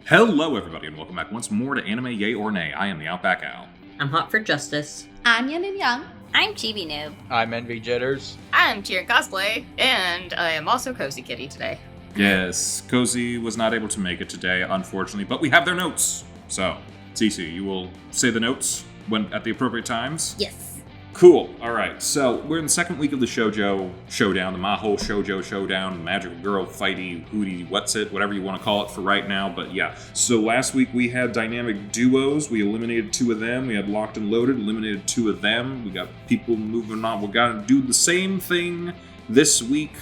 Hello, everybody, and welcome back once more to Anime Yay or Nay. I am TheOutbackAl. I'm hot for justice. I'm Yin&Jung. I'm Chibi Noob. I'm Envy Jitters. I'm CheerandCosplay, and I am also Kozi Kitty today. Yes, Kozi was not able to make it today, unfortunately, but we have their notes. So, Cece, you will say the notes when at the appropriate times? Yes. Cool. All right. So we're in the second week of the Shoujo Showdown, the Mahou Shoujo Showdown, the Magical Girl Fighty Hootie What's It, whatever you want to call it for right now. But yeah. So last week we had dynamic duos. We eliminated 2 of them. We had Locked and Loaded, eliminated 2 of them. We got people moving on. We're gonna do the same thing this week.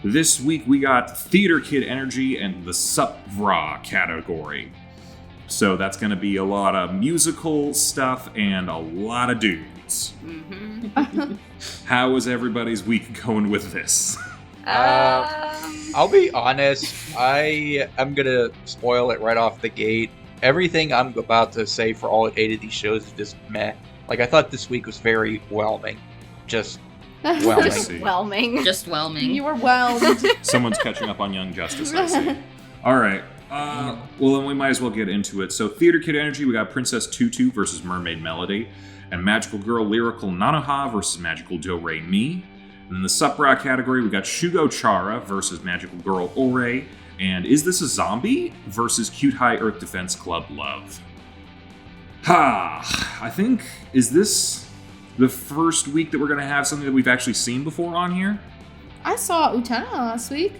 This week we got Theater Kid Energy and the Sup Brah category. So that's going to be a lot of musical stuff and a lot of dudes. Mm-hmm. How is everybody's week going with this? I'll be honest, I am gonna spoil it right off the gate. Everything I'm about to say for all 8 of these shows is just meh. Like, I thought this week was very whelming. Just whelming. Just Whelming. Just whelming. You were whelmed. Someone's catching up on Young Justice, I see. All right. Well, then we might as well get into it. So, Theater Kid Energy, we got Princess Tutu versus Mermaid Melody, and Magical Girl Lyrical Nanoha versus Magical DoReMi. And in the Sup Brah category, we got Shugo Chara versus Magical Girl Ore, and Is This a Zombie versus Cute High Earth Defense Club Love. I think, is this the first week that we're going to have something that we've actually seen before on here? I saw Utena last week.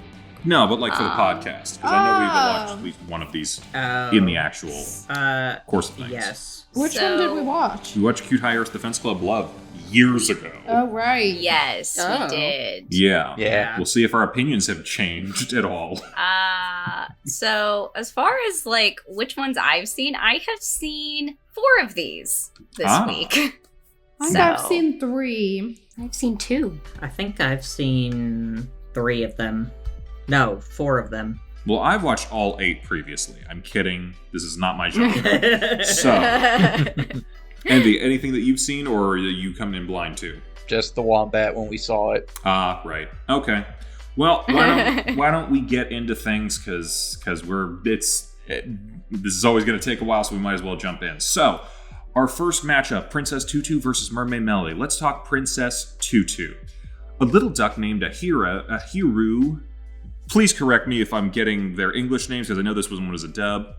No, but like for the podcast, because I know we've watched at least one of these in the actual course of things. Yes. Which one did we watch? We watched Cute High Earth Defense Club Love years ago. Oh, right. Yes, Oh. we did. Yeah. Yeah. We'll see if our opinions have changed at all. So as far as like which ones I've seen, I have seen 4 of these this week. I think So- I've seen 3. I've seen 2. I think I've seen 3 of them. No, 4 of them. Well, I've watched all 8 previously. I'm kidding. This is not my genre. So, Envy, anything that you've seen, or are you coming in blind too? Just the wombat when we saw it. Right. Okay. Well, why don't we get into things because this is always going to take a while, so we might as well jump in. So, our first matchup, Princess Tutu versus Mermaid Melody. Let's talk Princess Tutu. A little duck named Ahiru. Please correct me if I'm getting their English names, because I know this one was a dub,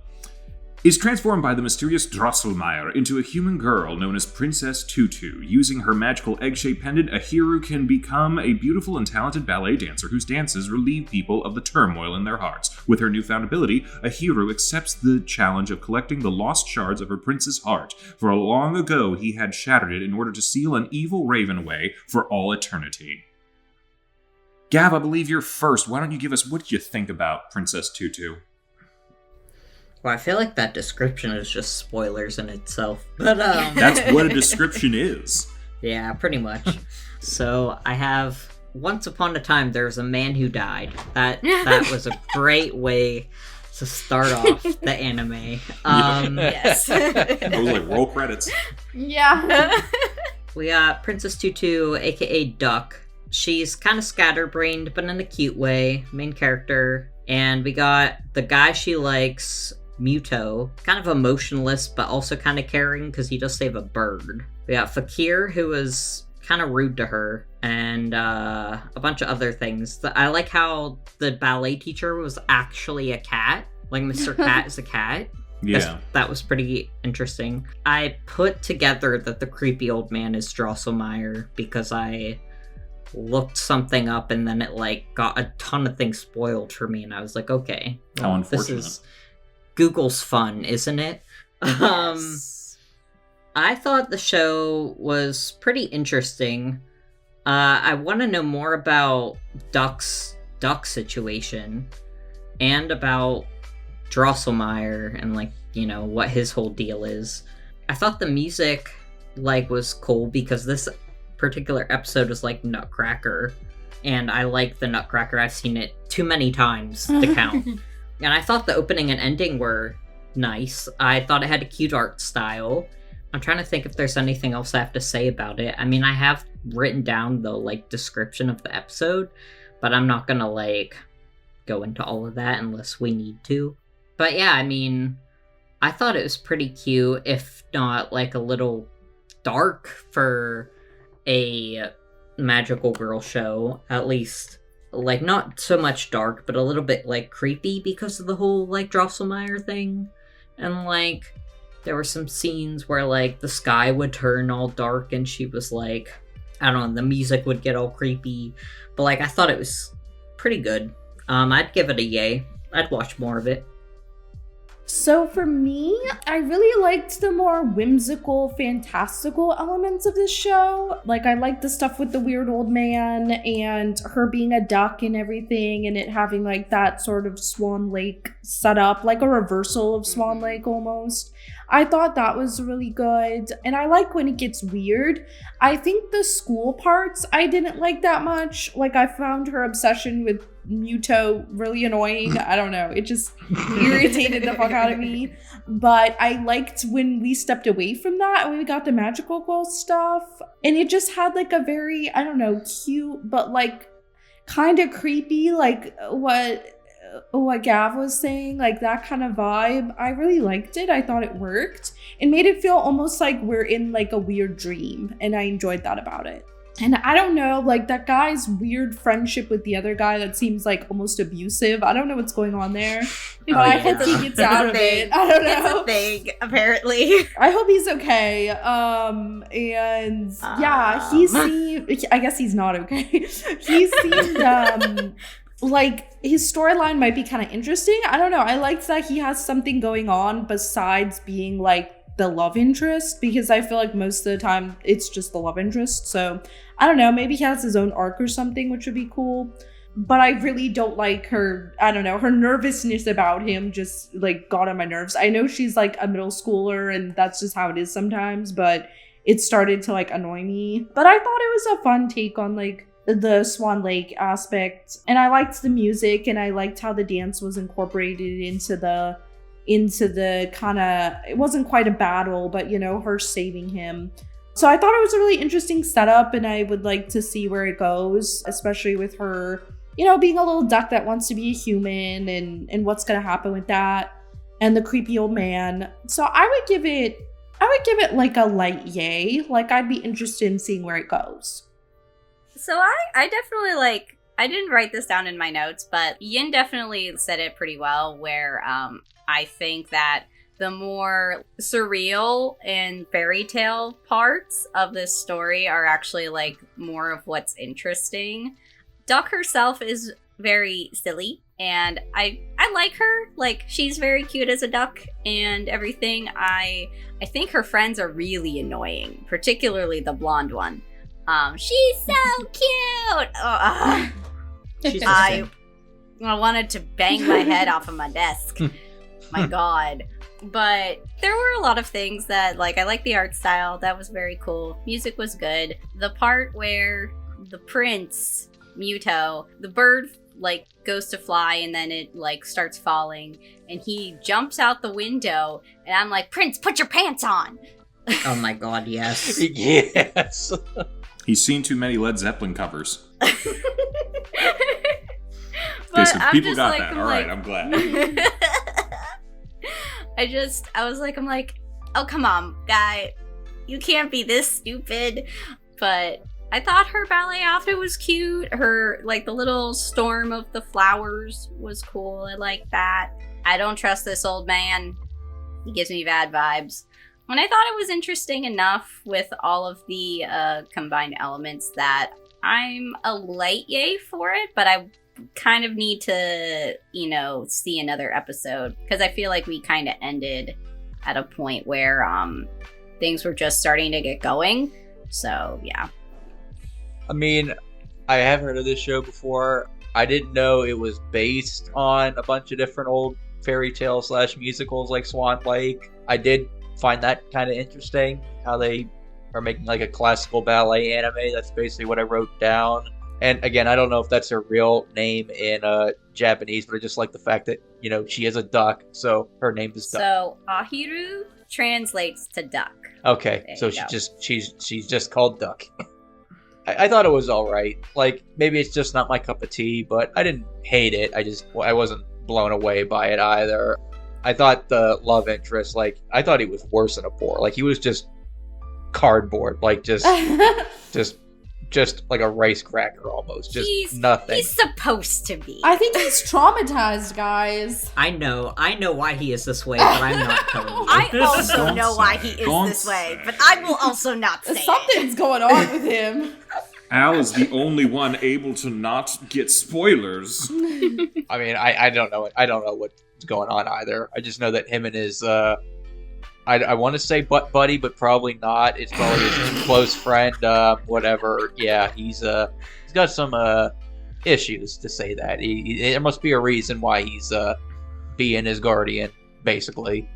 is transformed by the mysterious Drosselmeyer into a human girl known as Princess Tutu. Using her magical egg-shaped pendant, Ahiru can become a beautiful and talented ballet dancer whose dances relieve people of the turmoil in their hearts. With her newfound ability, Ahiru accepts the challenge of collecting the lost shards of her prince's heart, for long ago he had shattered it in order to seal an evil raven away for all eternity. Gav, I believe you're first. Why don't you give us what you think about Princess Tutu? Well, I feel like that description is just spoilers in itself. But That's what a description is. yeah, pretty much. So I have once upon a time there was a man who died. That was a great way to start off the anime. Yes. I was like, roll credits. Yeah. We got Princess Tutu, aka Duck. She's kind of scatterbrained, but in a cute way, main character. And we got the guy she likes, Muto, kind of emotionless, but also kind of caring because he does save a bird. We got Fakir, who is kind of rude to her, and a bunch of other things. I like how the ballet teacher was actually a cat. Like, Mr. Cat is a cat. Yeah. That was pretty interesting. I put together that the creepy old man is Drosselmeyer because I looked something up and then it like got a ton of things spoiled for me and I was like, okay, How well, unfortunate. this is Google's fun, isn't it? Yes. I thought the show was pretty interesting. I want to know more about Duck's situation and about Drosselmeyer and like, you know, what his whole deal is. I thought the music like was cool because this particular episode was like Nutcracker, and I like the Nutcracker. I've seen it too many times to count. And I thought the opening and ending were nice. I thought it had a cute art style. I'm trying to think if there's anything else I have to say about it. I mean, I have written down the like description of the episode, but I'm not gonna like go into all of that unless we need to. But yeah, I mean, I thought it was pretty cute, if not like a little dark for a magical girl show, at least. Like, not so much dark, but a little bit, like, creepy because of the whole, like, Drosselmeyer thing. And, like, there were some scenes where, like, the sky would turn all dark and she was, like, I don't know, the music would get all creepy. But, like, I thought it was pretty good. I'd give it a yay. I'd watch more of it. So for me, I really liked the more whimsical, fantastical elements of this show. Like, I liked the stuff with the weird old man and her being a duck and everything, and it having like that sort of Swan Lake setup, like a reversal of Swan Lake almost. I thought that was really good, and I like when it gets weird. I think the school parts I didn't like that much. Like, I found her obsession with Muto really annoying. I don't know, it just irritated the fuck out of me. But I liked when we stepped away from that and we got the magical girl stuff, and it just had like a very, I don't know, cute but like kind of creepy, like what Gav was saying, like that kind of vibe. I really liked it. I thought it worked. It made it feel almost like we're in like a weird dream, and I enjoyed that about it. And I don't know, like that guy's weird friendship with the other guy that seems like almost abusive. I don't know what's going on there. But I hope he gets out of it. I don't know. It's a thing, apparently. I hope he's okay. And yeah, he seemed, I guess he's not okay. He seemed like his storyline might be kind of interesting. I don't know. I liked that he has something going on besides being like the love interest, because I feel like most of the time it's just the love interest. So I don't know, maybe he has his own arc or something, which would be cool. But I really don't like her, I don't know, her nervousness about him just like got on my nerves. I know she's like a middle schooler and that's just how it is sometimes, but it started to like annoy me. But I thought it was a fun take on like the Swan Lake aspect, and I liked the music, and I liked how the dance was incorporated into the kind of, it wasn't quite a battle, but you know, her saving him. So I thought it was a really interesting setup, and I would like to see where it goes, especially with her, you know, being a little duck that wants to be a human, and what's gonna happen with that, and the creepy old man. So I would give it like a light yay. Like, I'd be interested in seeing where it goes. So I definitely like, I didn't write this down in my notes, but Yin definitely said it pretty well, where I think that the more surreal and fairy tale parts of this story are actually like more of what's interesting. Duck herself is very silly, and I like her. Like, she's very cute as a duck and everything. I think her friends are really annoying, particularly the blonde one. She's so cute. I wanted to bang my head off of my desk. My god. But there were a lot of things that, like, I like the art style. That was very cool. Music was good. The part where the prince, Muto, the bird, like, goes to fly and then it, like, starts falling. And he jumps out the window. And I'm like, Prince, put your pants on! Oh my god, yes. Yes. He's seen too many Led Zeppelin covers. But Okay, so I'm people just got like, that. I'm All like, right, I'm glad. I'm like, oh, come on, guy. You can't be this stupid. But I thought her ballet outfit was cute. Her, like, the little storm of the flowers was cool. I like that. I don't trust this old man. He gives me bad vibes. And I thought it was interesting enough with all of the combined elements that I'm a light yay for it, but I kind of need to, you know, see another episode, because I feel like we kind of ended at a point where things were just starting to get going. So, yeah. I mean, I have heard of this show before. I didn't know it was based on a bunch of different old fairy tale / musicals like Swan Lake. I did find that kind of interesting, how they are making like a classical ballet anime. That's basically what I wrote down. And again, I don't know if that's her real name in Japanese, but I just like the fact that, you know, she is a duck, so her name is Duck. So Ahiru translates to duck. Okay, There so you go. she's just called Duck. I thought it was all right. Like, maybe it's just not my cup of tea, but I didn't hate it. I wasn't blown away by it either. I thought the love interest, like, I thought he was worse than a boar. Like, he was just cardboard, like, just like a rice cracker almost. Just nothing. He's supposed to be. I think he's traumatized, guys. I know why he is this way, but I'm not telling you. I also Don't know say why it. he is Don't this way, say but it. I will also not say it. Something's going on with him. Al is the only one able to not get spoilers. I mean, I don't know. I don't know what's going on either. I just know that him and his, I want to say butt buddy, but probably not. It's probably his close friend, whatever. Yeah, he's got some issues, to say that. There must be a reason why he's being his guardian, basically.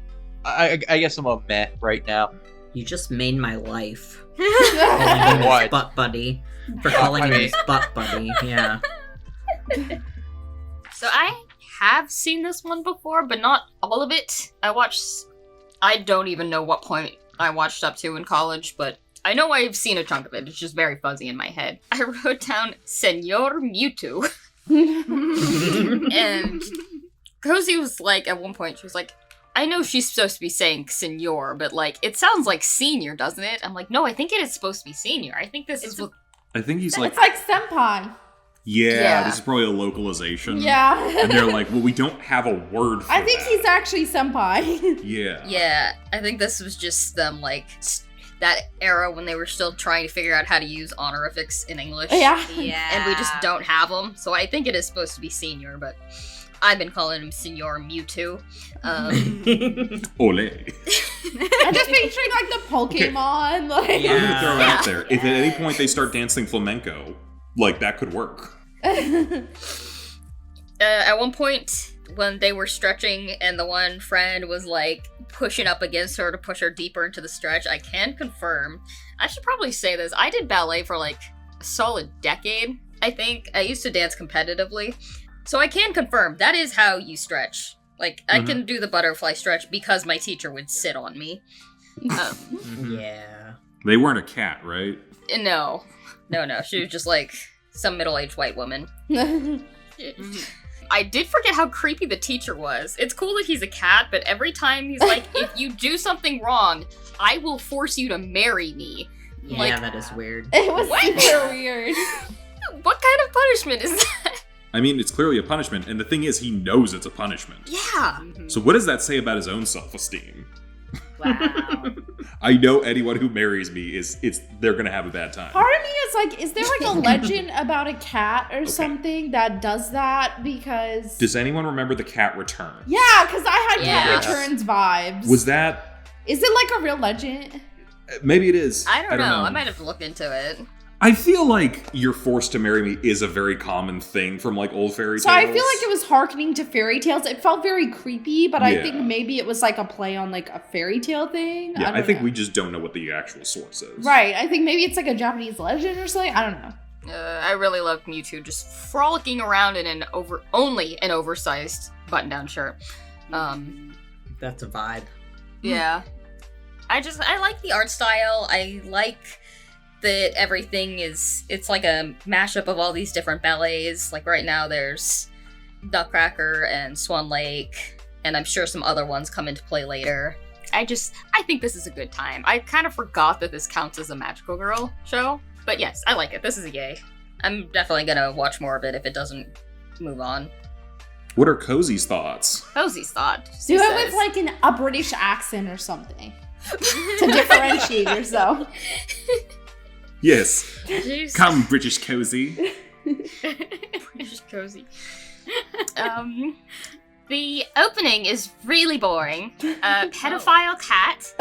I guess I'm a meh right now. You just made my life. What? His butt buddy. For calling him his butt buddy, yeah. So I have seen this one before, but not all of it. I don't even know what point I watched up to in college, but I know I've seen a chunk of it. It's just very fuzzy in my head. I wrote down Senor Mewtwo. And Kozi was like, at one point, she was like, I know she's supposed to be saying senor, but like, it sounds like senior, doesn't it? I'm like, no, I think it is supposed to be senior. I think this is what... I think he's like, It's like senpai. yeah, this is probably a localization. Yeah. And they're like, well, we don't have a word for I think that. he's actually senpai. Yeah. Yeah, I think this was just them, like, that era when they were still trying to figure out how to use honorifics in English. Yeah. Yeah. And we just don't have them, so I think it is supposed to be senior, but I've been calling him Senor Mewtwo. Ole. I'm just picturing like the Pokemon. Like, I'm gonna throw it Yeah. out there. If at any point they start dancing flamenco, like, that could work. At one point, when they were stretching and the one friend was, like, pushing up against her to push her deeper into the stretch, I can confirm. I should probably say this. I did ballet for, like, a solid decade, I think. I used to dance competitively. So I can confirm, that is how you stretch. Like, I can do the butterfly stretch because my teacher would sit on me. Yeah. They weren't a cat, right? No. She was just, like, some middle-aged white woman. I did forget how creepy the teacher was. It's cool that he's a cat, but every time he's like, if you do something wrong, I will force you to marry me. Yeah, Like- that is weird. It was What? super weird. What kind of punishment is that? I mean, it's clearly a punishment, and the thing is, he knows it's a punishment. Yeah. So what does that say about his own self-esteem? Wow. I know anyone who marries me they're gonna have a bad time. Part of me is like, is there like a legend about a cat or something that does that? Because Does anyone remember the cat return? yeah, because I had Yeah. Cat Returns vibes. Was that... Is it like a real legend? Maybe it is. I don't know. I might have to look into it. I feel like "you're forced to marry me" is a very common thing from, like, old fairy tales. So I feel like it was hearkening to fairy tales. It felt very creepy, but I Yeah. think maybe it was like a play on like a fairy tale thing. Yeah, I don't think know. we just don't know what the actual source is. Right, I think maybe it's like a Japanese legend or something. I don't know. I really love Mewtwo just frolicking around in only an oversized button-down shirt. That's a vibe. Yeah. I like the art style. I like that everything it's like a mashup of all these different ballets. Like right now there's Nutcracker and Swan Lake, and I'm sure some other ones come into play later. I think this is a good time. I kind of forgot that this counts as a Magical Girl show, but yes, I like it. This is a yay. I'm definitely gonna watch more of it if it doesn't move on. What are Kozi's thoughts? Cozy's thought. Do it with like a British accent or something to differentiate yourself. Yes. Jeez. Come, British Kozi. British Cozy. The opening is really boring. Pedophile cat.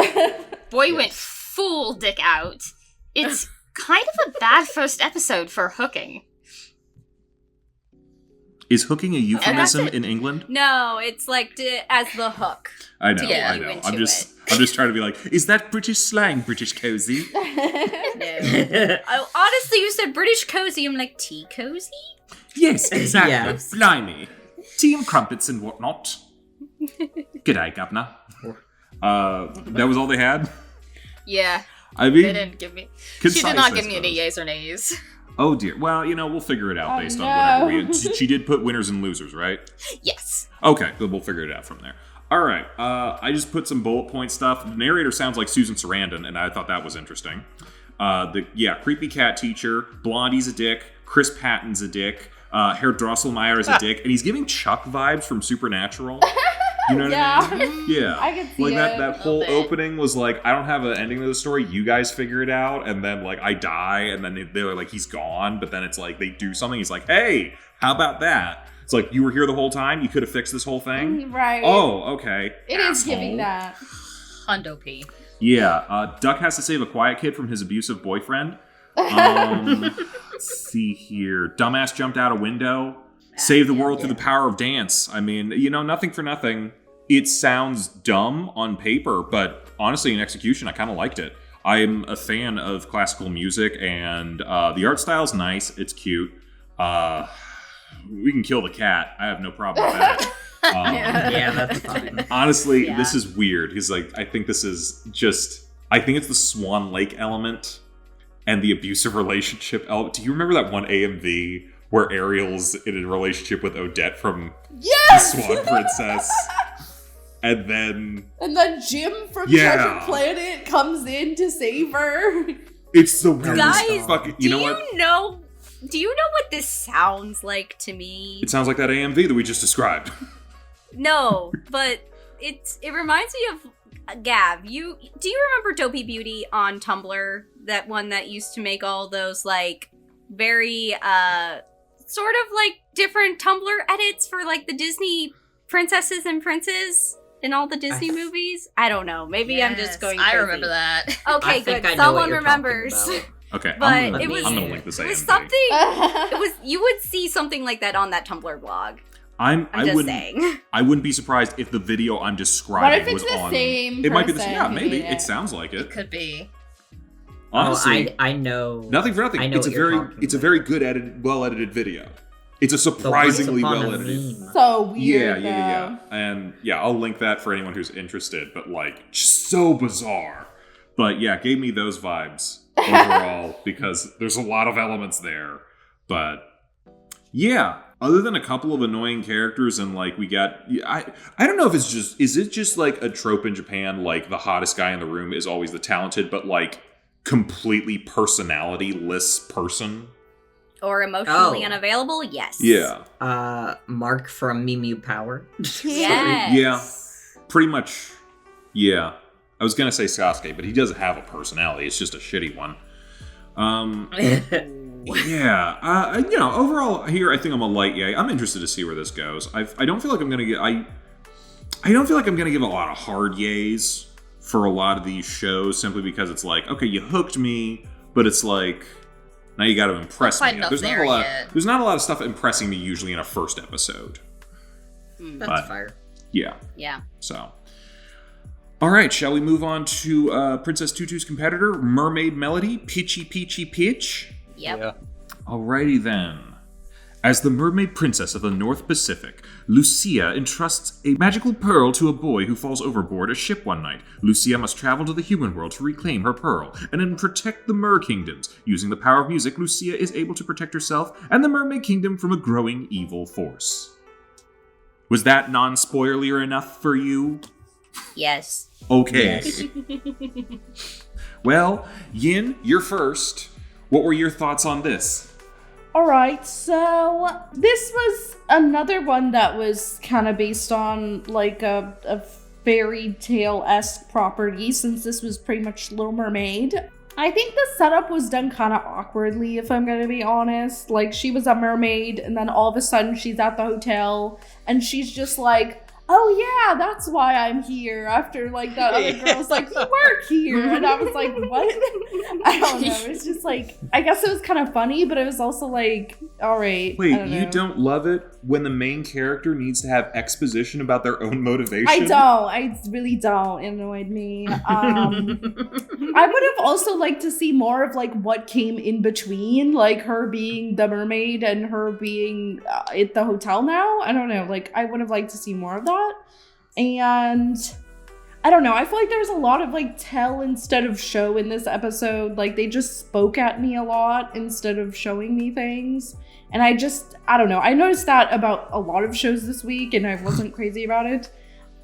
Boy went full dick out. It's kind of a bad first episode for hooking. Is hooking a euphemism it. in England? No, it's like as the hook. I know, Yeah, I you know. into I'm just trying to be like, is that British slang, British Kozi? No. I, honestly, you said British cozy. I'm like, tea cozy? Yes, exactly. Yeah. Blimey. Tea and crumpets and whatnot. G'day, governor. That was all they had? Yeah, I they mean, didn't give me. concise, She did not I give me any suppose. yays or nays. Oh dear. Well, we'll figure it out Oh, based no. on whatever we... She did put winners and losers, right? Yes. Okay, good. We'll figure it out from there. All right. I just put some bullet point stuff. The narrator sounds like Susan Sarandon, and I thought that was interesting. Creepy cat teacher. Blondie's a dick. Chris Patton's a dick. Herr Drosselmeyer is a dick. And he's giving Chuck vibes from Supernatural. You know what I mean? Yeah. I can see like it. that whole opening was like, I don't have an ending to the story. You guys figure it out. And then like I die, and then they're like, he's gone. But then it's like they do something. He's like, hey, how about that? It's like, you were here the whole time. You could have fixed this whole thing. Right. Oh, okay. It is giving that. Hundo P. Yeah. Duck has to save a quiet kid from his abusive boyfriend. Let's see here. Dumbass jumped out a window. Save the world through the power of dance. I mean, nothing for nothing. It sounds dumb on paper, but honestly, in execution, I kind of liked it. I'm a fan of classical music, and the art style's nice. It's cute. We can kill the cat. I have no problem with that. Yeah, that's fine. Honestly, this is weird. He's like, I think this is just... I think it's the Swan Lake element and the abusive relationship element. Do you remember that one AMV where Ariel's in a relationship with Odette from The Swan Princess? And then Jim from Treasure Planet comes in to save her. It's the weirdest Guys, fucking... do you know what this sounds like to me? It sounds like that AMV that we just described. No, but it reminds me of Gab. Do you remember Dopey Beauty on Tumblr? That one that used to make all those like very sort of like different Tumblr edits for like the Disney princesses and princes in all the Disney movies? I don't know. Maybe I'm just going crazy. I remember that. Okay, good. Someone remembers. Okay, But I'm it was gonna link this AMV. It was something. You would see something like that on that Tumblr blog. I'm just saying. I wouldn't be surprised if the video I'm describing What if it's was the on. same It might be the person same. Yeah, maybe. doing it? It sounds like it. It could be. Honestly, I know. nothing for nothing. I know It's a what you're very, talking it's a about. very good well edited video. It's a surprisingly The Once well Upon a edited. Meme. So weird. Yeah. And yeah, I'll link that for anyone who's interested. But like, just so bizarre. But yeah, gave me those vibes overall because there's a lot of elements there. But yeah, other than a couple of annoying characters and like we got, I don't know if is it just like a trope in Japan, like the hottest guy in the room is always the talented, but like completely personality-less person. Or emotionally unavailable? Yes. Yeah. Mark from Mew Power. Yes. Yeah. Pretty much. Yeah. I was gonna say Sasuke, but he doesn't have a personality. It's just a shitty one. Yeah. Overall here, I think I'm a light yay. I'm interested to see where this goes. I don't feel like I'm gonna get. I don't feel like I'm gonna give a lot of hard yays for a lot of these shows simply because it's like, okay, you hooked me, but it's like now you got to impress me. There's not a lot of stuff impressing me usually in a first episode. That's fire. Yeah. Yeah. So, all right, shall we move on to Princess Tutu's competitor, Mermaid Melody, Pitchy Peachy Pitch? Yep. Yeah. Alrighty then. As the Mermaid Princess of the North Pacific, Lucia entrusts a magical pearl to a boy who falls overboard a ship one night. Lucia must travel to the human world to reclaim her pearl, and then protect the Mer Kingdoms. Using the power of music, Lucia is able to protect herself and the Mermaid Kingdom from a growing evil force. Was that non-spoiler enough for you? Yes. Okay. Well, Yin, you're first. What were your thoughts on this? Alright, so this was another one that was kind of based on like a fairy tale-esque property, since this was pretty much Little Mermaid. I think the setup was done kind of awkwardly, if I'm gonna be honest. Like, she was a mermaid, and then all of a sudden she's at the hotel, and she's just like, oh yeah, that's why I'm here. After like that other girl's like, you work here. And I was like, what? I don't know. It's just like, I guess it was kind of funny, but it was also like, all right. Wait, you don't love it when the main character needs to have exposition about their own motivation? I don't. I really don't. It annoyed me. I would have also liked to see more of like what came in between, like her being the mermaid and her being at the hotel now. I don't know. Like, I would have liked to see more of that. And I don't know. I feel like there was a lot of like tell instead of show in this episode. Like, they just spoke at me a lot instead of showing me things. And I don't know. I noticed that about a lot of shows this week, and I wasn't crazy about it.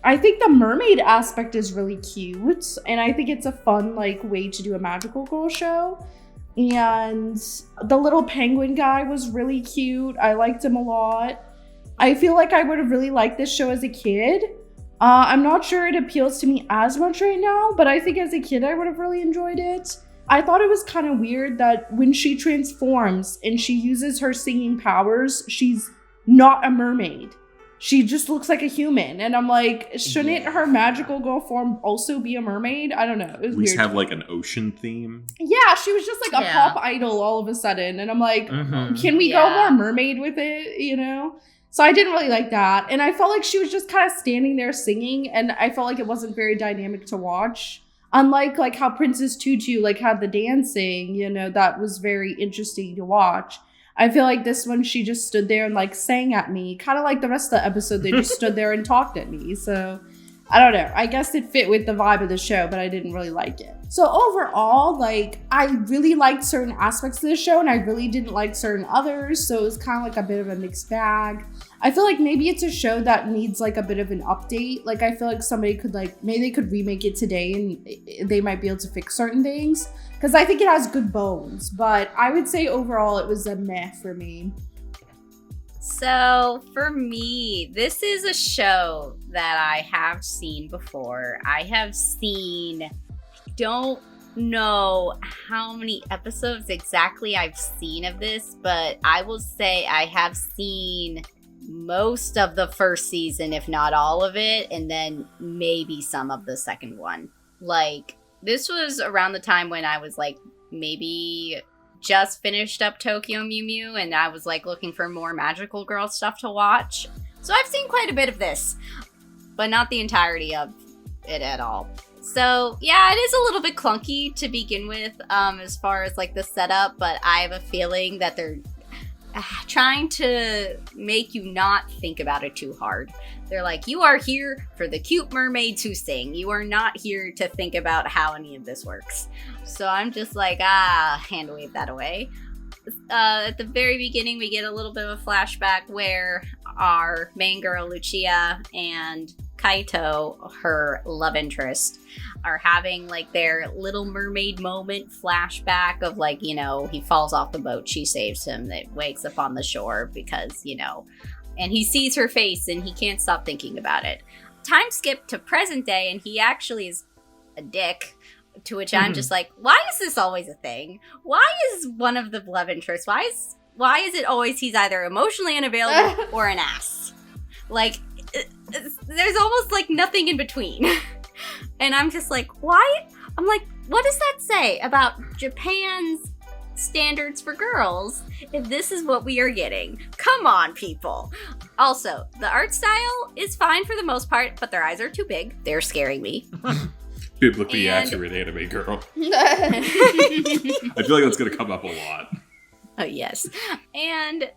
I think the mermaid aspect is really cute, and I think it's a fun like way to do a magical girl show. And the little penguin guy was really cute. I liked him a lot. I feel like I would have really liked this show as a kid. I'm not sure it appeals to me as much right now, but I think as a kid I would have really enjoyed it. I thought it was kind of weird that when she transforms and she uses her singing powers, she's not a mermaid. She just looks like a human. And I'm like, shouldn't her magical girl form also be a mermaid? I don't know. It was At least weird. have like an ocean theme. Yeah, she was just like a Yeah. pop idol all of a sudden. And I'm like, Mhm. can we go Yeah. more mermaid with it, you know? So I didn't really like that. And I felt like she was just kind of standing there singing, and I felt like it wasn't very dynamic to watch. Unlike like how Princess Tutu like had the dancing, you know, that was very interesting to watch. I feel like this one, she just stood there and like sang at me, kind of like the rest of the episode. They just stood there and talked at me. So I don't know. I guess it fit with the vibe of the show, but I didn't really like it. So overall, like, I really liked certain aspects of the show and I really didn't like certain others. So it was kind of like a bit of a mixed bag. I feel like maybe it's a show that needs like a bit of an update. Like, I feel like somebody could like, maybe they could remake it today and they might be able to fix certain things. Because I think it has good bones. But I would say overall it was a meh for me. So for me, this is a show that I have seen before. I have seen, don't know how many episodes exactly I've seen of this, but I will say I have seen most of the first season, if not all of it, and then maybe some of the second one. Like, this was around the time when I was like maybe just finished up Tokyo Mew Mew, and I was like looking for more magical girl stuff to watch. So I've seen quite a bit of this, but not the entirety of it at all. So yeah, it is a little bit clunky to begin with, as far as like the setup, but I have a feeling that they're trying to make you not think about it too hard. They're like, you are here for the cute mermaids who sing. You are not here to think about how any of this works. So I'm just like, hand wave that away. At the very beginning, we get a little bit of a flashback where our main girl, Lucia, and Kaito, her love interest, are having like their little mermaid moment flashback of like, you know, he falls off the boat, she saves him, they wakes up on the shore because, you know, and he sees her face and he can't stop thinking about it. Time skip to present day and he actually is a dick, to which I'm just like, why is this always a thing? Why is one of the love interests, why is it always he's either emotionally unavailable or an ass? Like, there's almost like nothing in between. And I'm just like, why? I'm like, what does that say about Japan's standards for girls if this is what we are getting? Come on, people. Also, the art style is fine for the most part, but their eyes are too big. They're scaring me. Biblically And- accurate anime girl. I feel like that's gonna come up a lot. Oh, yes. And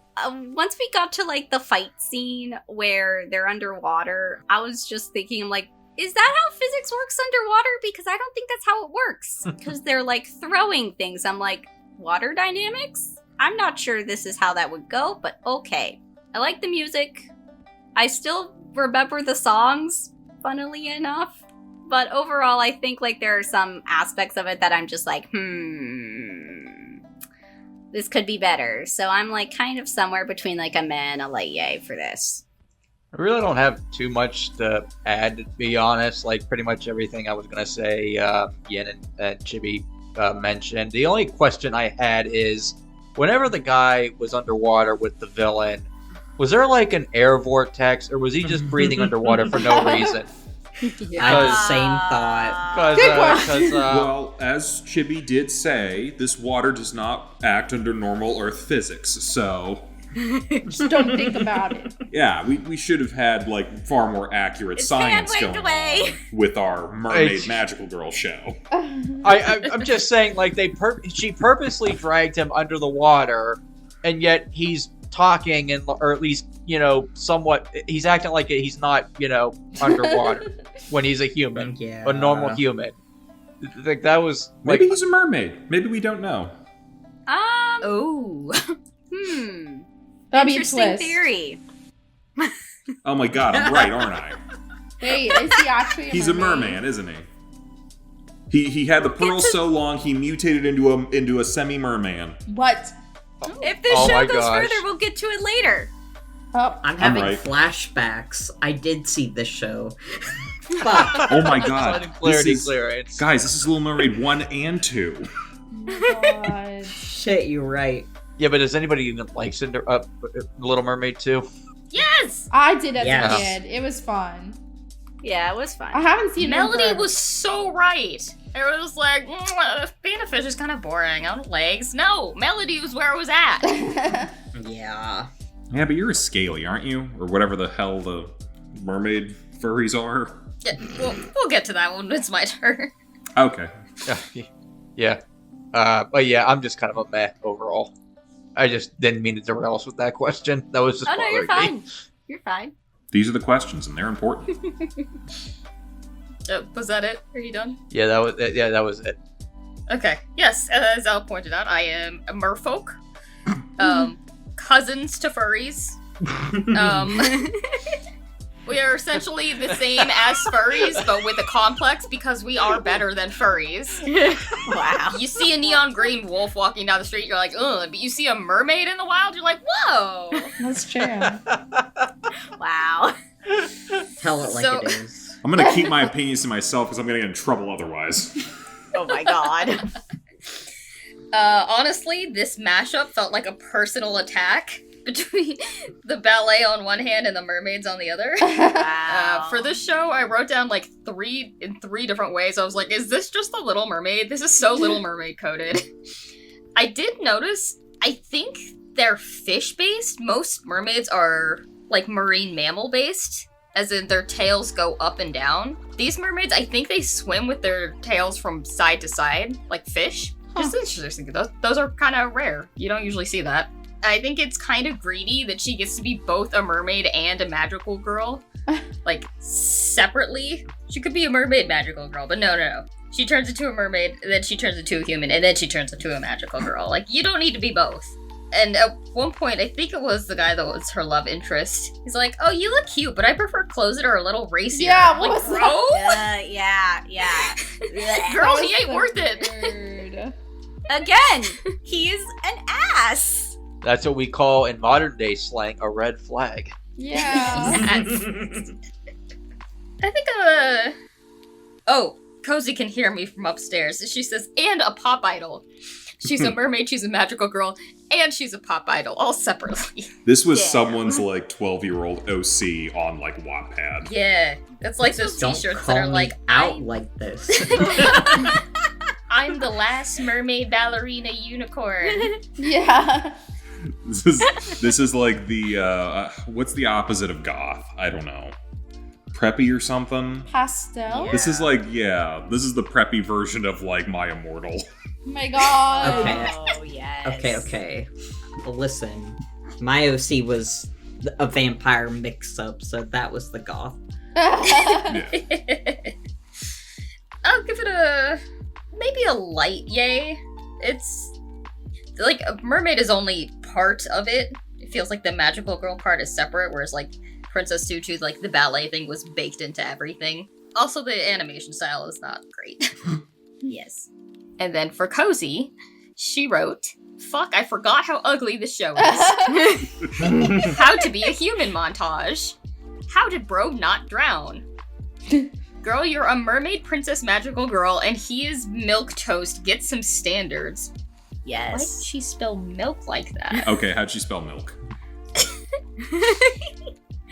once we got to, like, the fight scene where they're underwater, I was just thinking, I'm like, is that how physics works underwater? Because I don't think that's how it works. Because they're, like, throwing things. I'm like, water dynamics? I'm not sure this is how that would go, but okay. I like the music. I still remember the songs, funnily enough. But overall, I think, like, there are some aspects of it that I'm just like, this could be better. So I'm like kind of somewhere between like a meh and a light yay for this. I really don't have too much to add, to be honest. Like, pretty much everything I was going to say, Yin and Chibi mentioned. The only question I had is, whenever the guy was underwater with the villain, was there like an air vortex, or was he just breathing underwater for no reason? I had the same thought. Good question. Well, as Chibi did say, this water does not act under normal Earth physics, so Just don't think about it. yeah, we should have had like far more accurate It's science fan-waved going away. on with our Mermaid It's- Magical Girl show. I'm just saying, like, she purposely dragged him under the water, and yet he's talking, and or at least, you know, somewhat, he's acting like he's not, you know, underwater when he's a human, Yeah. a normal human. Like, that was like, Maybe he's a mermaid. Maybe we don't know. Oh. That'd be a Interesting twist. theory. Oh my god, I'm right, aren't I? Wait, is he actually He's a merman, isn't he? He had the pearls so long he mutated into a semi-merman. What? If this Oh show my goes gosh. further, we'll get to it later. Oh, I'm having right. flashbacks. I did see this show. Fuck. Oh my god. Clarity, This is, clearance. guys, this is Little Mermaid 1 and 2. oh my god. Shit, you're right. Yeah, but does anybody even like Little Mermaid 2? Yes! I did as Yes. a kid. It was fun. Yeah, it was I fun. haven't seen Melody it. was so right. It was like, being a fish is kind of boring. I don't legs. No, Melody was where I was at. was. Yeah. Yeah, but you're a scaly, aren't you? Or whatever the hell the mermaid furries are. Yeah, we'll get to that one. It's my turn. Okay. Yeah. But yeah, I'm just kind of a meh overall. I just didn't mean to derail us with that question. That was just Oh no, you're bothering me. fine. You're fine. These are the questions, and they're important. Was that it? Are you done? Yeah, that was it. Okay. Yes, as Al pointed out, I am a merfolk. Cousins to furries. We are essentially the same as furries, but with a complex because we are better than furries. Wow. You see a neon green wolf walking down the street, you're like, ugh. But you see a mermaid in the wild, you're like, whoa. That's true. Wow. Tell it like So- it is. I'm gonna keep my opinions to myself because I'm gonna get in trouble otherwise. Oh my god. Honestly, this mashup felt like a personal attack between the ballet on one hand and the mermaids on the other. Wow. For this show, I wrote down like three different ways. I was like, is this just the Little Mermaid? This is so Little Mermaid coded. I did notice, I think they're fish-based. Most mermaids are like marine mammal-based, as in their tails go up and down. These mermaids, I think they swim with their tails from side to side, like fish. Just interesting. Those are kind of rare. You don't usually see that. I think it's kind of greedy that she gets to be both a mermaid and a magical girl. Like, separately. She could be a mermaid magical girl, but no. She turns into a mermaid, and then she turns into a human, and then she turns into a magical girl. Like, you don't need to be both. And at one point, I think it was the guy that was her love interest. He's like, oh, you look cute, but I prefer clothes that are a little racier. Yeah, what like, was bro? Yeah. Girl, That he was ain't so worth it. weird. Again, he is an ass. That's what we call in modern day slang a red flag. Yeah. I think, oh, Kozi can hear me from upstairs. She says, and a pop idol. She's a mermaid, she's a magical girl, and she's a pop idol, all separately. This was Yeah. someone's like 12-year-old OC on like Wattpad. Yeah, it's like those Don't t-shirts call that are me like, out like this. I'm the last mermaid ballerina unicorn. Yeah. This is like the what's the opposite of goth? I don't know. Preppy or something? Pastel. Yeah. This is like, this is the preppy version of like My Immortal. Oh my god. Okay. Oh, yes. Okay. Well, listen. My OC was a vampire mix-up, so that was the goth. Yeah. I'll give it maybe a light yay. It's like a mermaid is only part of it. It feels like the magical girl part is separate, whereas like Princess Tutu, like the ballet thing was baked into everything. Also, the animation style is not great. Yes. And then for Kozi, she wrote, fuck, I forgot how ugly this show is. How to be a human montage. How did bro not drown? Girl, you're a mermaid princess magical girl, and he is milk toast. Get some standards. Why did Yes. she spell milk like that? Okay, how'd she spell milk?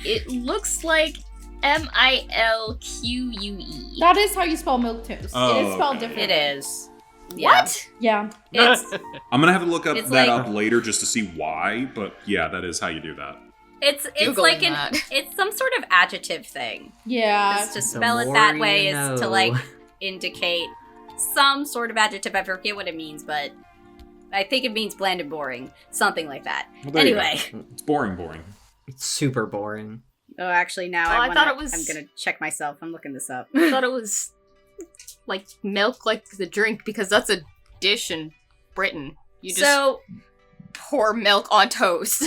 It looks like Milque. That is how you spell milk toast. Oh, it is spelled okay. differently. It is. What? Yeah. It's I'm gonna have to look up It's that like- up later just to see why, but yeah, that is how you do that. it's Googling like that. it's some sort of adjective thing. Yeah. Just to The spell it more that you way is to know. like indicate some sort of adjective. I forget what it means, but I think it means bland and boring. Something like that. Well, there you go. Anyway. It's boring. It's super boring. Oh, actually, now Oh, I I thought it was- I'm gonna check myself. I'm looking this up. I thought it was like milk, like the drink, because that's a dish in Britain. You just So, pour milk on toast.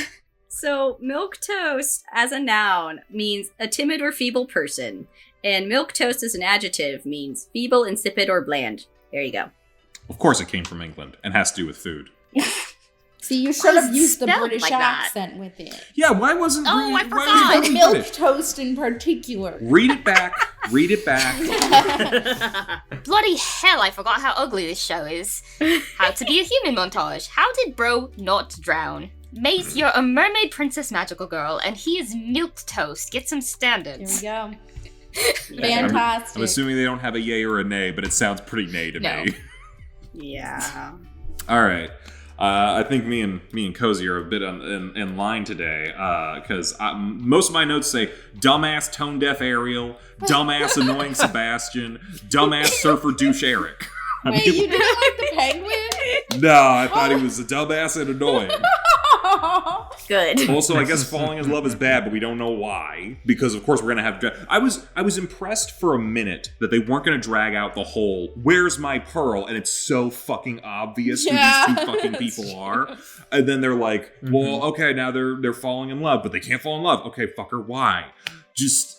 so milk toast as a noun means a timid or feeble person. And milquetoast as an adjective means feeble, insipid, or bland. There you go. Of course it came from England and has to do with food. See, you should have used the spelled British like that? accent with it. Yeah, why wasn't Oh, I why forgot. was it Milk British? toast in particular. Read it back. Read it back. Bloody hell, I forgot how ugly this show is. How to be a human montage. How did bro not drown? Mate, you're a mermaid princess magical girl, and he is milk toast. Get some There standards. we go. Yeah, Fantastic. I'm assuming they don't have a yay or a nay, but it sounds pretty nay to No. me. Yeah. All right. I think me and Kozi are a bit in line today because most of my notes say dumbass tone deaf Ariel, dumbass annoying Sebastian, dumbass surfer douche Eric. Wait, you didn't like the penguin? No, I thought he was a dumbass and annoying. Good. Also, I guess falling in love is bad, but we don't know why. Because of course we're gonna have. I was impressed for a minute that they weren't gonna drag out the whole "Where's my pearl?" and it's so fucking obvious Yeah. who these two fucking people are. And then they're like, "Well, okay, now they're falling in love, but they can't fall in love." Okay, fucker, why? Just.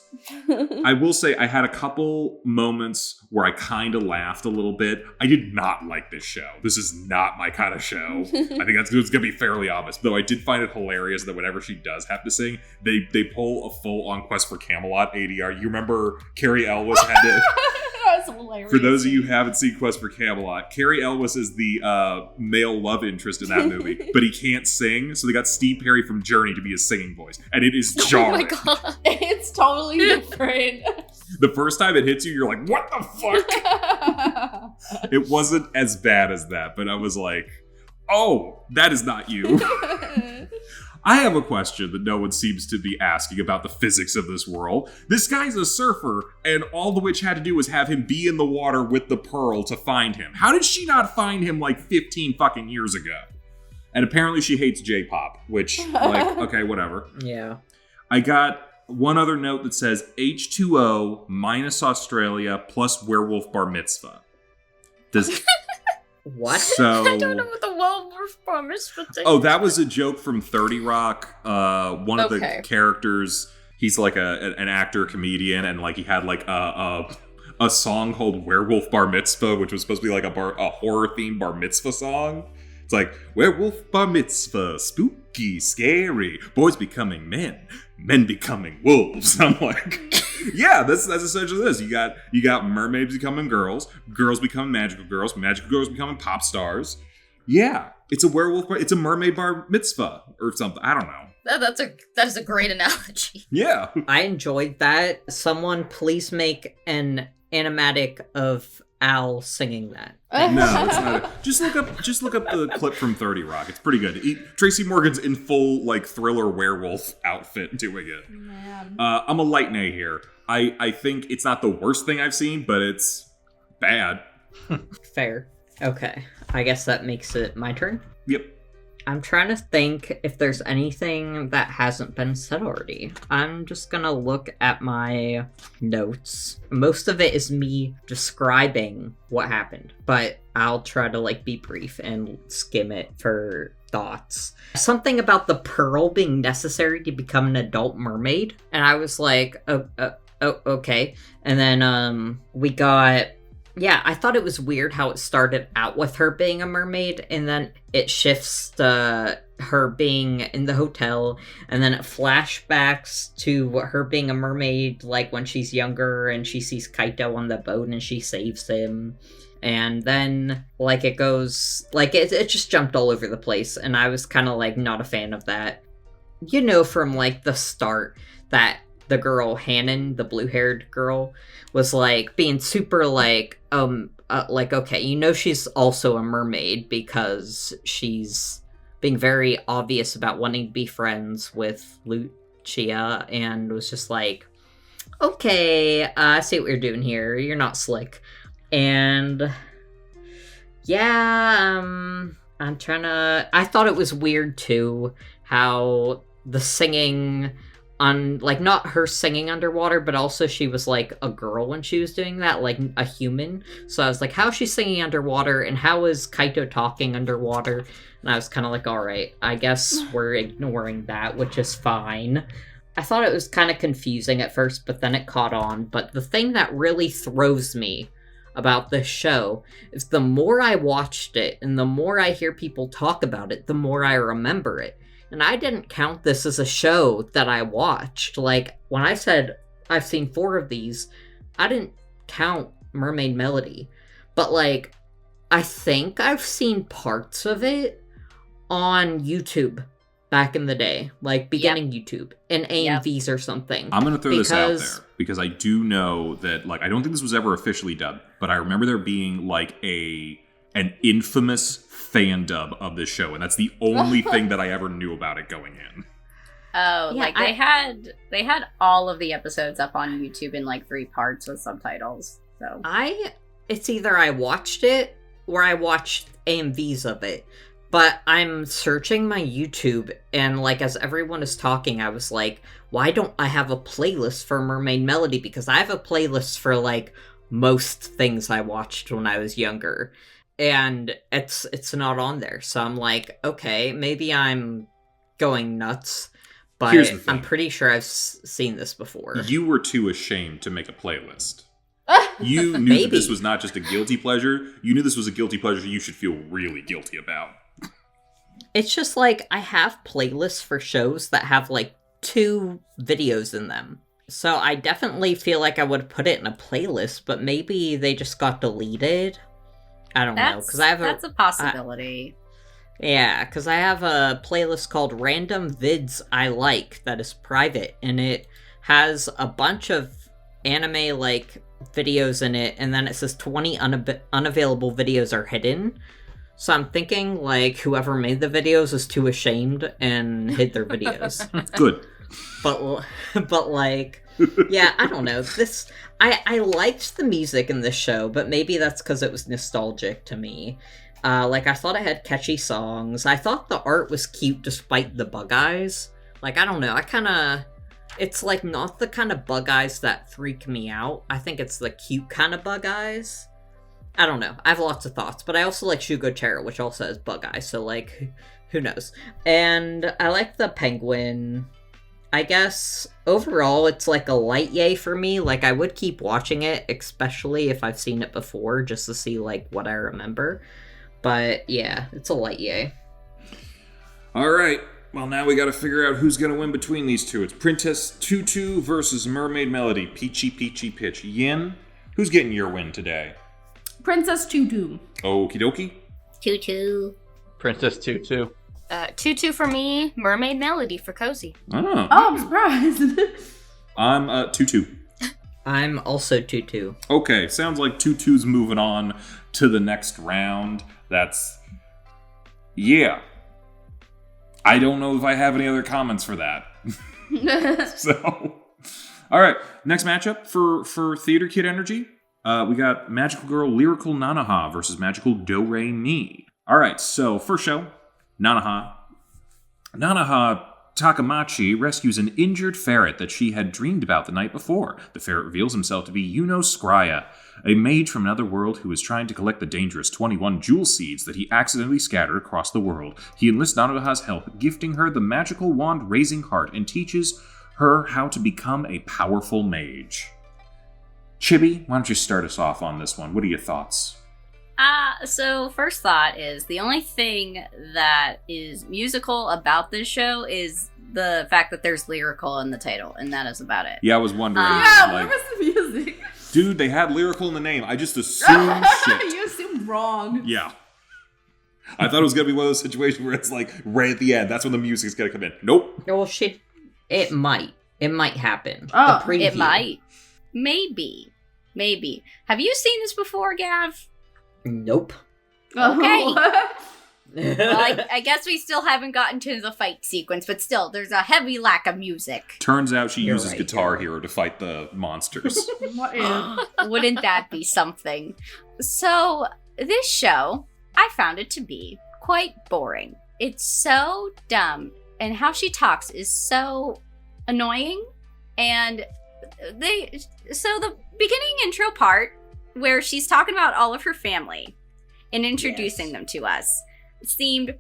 I will say I had a couple moments where I kind of laughed a little bit. I did not like this show. This is not my kind of show. I think it's going to be fairly obvious. Though I did find it hilarious that whenever she does have to sing, they pull a full-on Quest for Camelot ADR. You remember Carrie Elwes had to... That was hilarious. For those of you who haven't seen Quest for Camelot, Carrie Elwes is the male love interest in that movie, but he can't sing, so they got Steve Perry from Journey to be his singing voice, and it is Oh jarring. my god. It's totally different. The first time it hits you, you're like, what the fuck? It wasn't as bad as that, but I was like, oh, that is not you. I have a question that no one seems to be asking about the physics of this world. This guy's a surfer, and all the witch had to do was have him be in the water with the pearl to find him. How did she not find him like 15 fucking years ago? And apparently she hates J-pop, which, like, okay, whatever. Yeah. I got one other note that says H2O minus Australia plus werewolf bar mitzvah. Does... What? So, I don't know what the werewolf promise would say. oh, that was a joke from 30 Rock. One of the Okay. characters, he's like an actor, comedian, and like he had like a song called Werewolf Bar Mitzvah, which was supposed to be like a horror-themed bar mitzvah song. It's like, Werewolf Bar Mitzvah, spooky, scary, boys becoming men becoming wolves. I'm like... Yeah, that's essentially this. You got mermaids becoming girls becoming magical girls becoming pop stars. Yeah, it's a werewolf. It's a mermaid bar mitzvah or something. I don't know. That is a great analogy. Yeah, I enjoyed that. Someone please make an animatic of Al singing that. no, it's not. Just look up the clip from 30 Rock. It's pretty good. Tracy Morgan's in full like thriller werewolf outfit doing it. Man. I'm a light nay here. I think it's not the worst thing I've seen, but it's bad. Fair. Okay. I guess that makes it my turn. Yep. I'm trying to think if there's anything that hasn't been said already. I'm just gonna look at my notes. Most of it is me describing what happened, but I'll try to like be brief and skim it for thoughts. Something about the pearl being necessary to become an adult mermaid, and I was like, oh, okay. And then we got... Yeah, I thought it was weird how it started out with her being a mermaid, and then it shifts to her being in the hotel, and then it flashbacks to her being a mermaid, like when she's younger, and she sees Kaito on the boat, and she saves him. And then, like, it goes... Like, it just jumped all over the place, and I was kind of, like, not a fan of that. You know from, like, the start that the girl, Hannon, the blue-haired girl, was, like, being super, like, okay, you know she's also a mermaid because she's being very obvious about wanting to be friends with Lucia, and was just like, okay, I see what you're doing here, you're not slick. And, yeah, I'm trying to... I thought it was weird, too, how the singing... on, like, not her singing underwater, but also she was, like, a girl when she was doing that, like, a human. So I was like, how is she singing underwater, and how is Kaito talking underwater? And I was kind of like, alright, I guess we're ignoring that, which is fine. I thought it was kind of confusing at first, but then it caught on. But the thing that really throws me about this show is the more I watched it and the more I hear people talk about it, the more I remember it. And I didn't count this as a show that I watched. Like, when I said I've seen 4 of these, I didn't count Mermaid Melody. But, like, I think I've seen parts of it on YouTube back in the day. Like, beginning YouTube. In AMVs or something. I'm going to throw this out there. Because I do know that, like, I don't think this was ever officially dubbed. But I remember there being, like, an infamous fan dub of this show. And that's the only thing that I ever knew about it going in. Oh, yeah, like they had all of the episodes up on YouTube in like 3 parts with subtitles. So it's either I watched it or I watched AMVs of it. But I'm searching my YouTube and like as everyone is talking, I was like, why don't I have a playlist for Mermaid Melody? Because I have a playlist for like most things I watched when I was younger. And it's not on there. So I'm like, okay, maybe I'm going nuts. But I'm pretty sure I've seen this before. You were too ashamed to make a playlist. You knew that this was not just a guilty pleasure. You knew this was a guilty pleasure you should feel really guilty about. It's just like, I have playlists for shows that have like 2 videos in them. So I definitely feel like I would put it in a playlist, but maybe they just got deleted. I don't know. That's a possibility. Yeah, because I have a playlist called Random Vids I Like that is private, and it has a bunch of anime, like, videos in it, and then it says 20 unavailable videos are hidden. So I'm thinking, like, whoever made the videos is too ashamed and hid their videos. Good. But like, yeah, I don't know. I liked the music in this show, but maybe that's because it was nostalgic to me. Like, I thought it had catchy songs. I thought the art was cute despite the bug eyes. Like, I don't know. It's, like, not the kind of bug eyes that freak me out. I think it's the cute kind of bug eyes. I don't know. I have lots of thoughts. But I also like Shugo Chara, which also has bug eyes. So, like, who knows? And I like the penguin. I guess, overall, it's, like, a light yay for me. Like, I would keep watching it, especially if I've seen it before, just to see, like, what I remember. But, yeah, it's a light yay. All right. Well, now we got to figure out who's going to win between these two. It's Princess Tutu versus Mermaid Melody. Peachy, peachy, pitch. Yin, who's getting your win today? Princess Tutu. Okie dokie. Tutu. Princess Tutu. Tutu for me, Mermaid Melody for Kozi. Oh, I'm surprised. I'm Tutu. I'm also Tutu. Okay, sounds like Tutu's moving on to the next round. Yeah. I don't know if I have any other comments for that. So, all right, next matchup for Theater Kid Energy. We got Magical Girl Lyrical Nanoha versus Magical DoReMi. All right, so first show, Nanoha. Nanoha Takamachi rescues an injured ferret that she had dreamed about the night before. The ferret reveals himself to be Yuno Scrya, a mage from another world who is trying to collect the dangerous 21 jewel seeds that he accidentally scattered across the world. He enlists Nanoha's help, gifting her the magical wand Raising Heart, and teaches her how to become a powerful mage. Chibi, why don't you start us off on this one? What are your thoughts? So first thought is the only thing that is musical about this show is the fact that there's lyrical in the title, and that is about it. Yeah, I was wondering. Where was the music? Dude, they had lyrical in the name. I just assumed shit. You assumed wrong. Yeah. I thought it was going to be one of those situations where it's like right at the end. That's when the music's going to come in. Nope. Well, shit. It might happen. Oh, it might. Maybe. Have you seen this before, Gav? Nope. Okay. Oh. Well, I guess we still haven't gotten to the fight sequence, but still, there's a heavy lack of music. Turns out she You're uses right, Guitar Hero to fight the monsters. Wouldn't that be something? So, this show, I found it to be quite boring. It's so dumb, and how she talks is so annoying, and the beginning intro part, where she's talking about all of her family and introducing them to us, seemed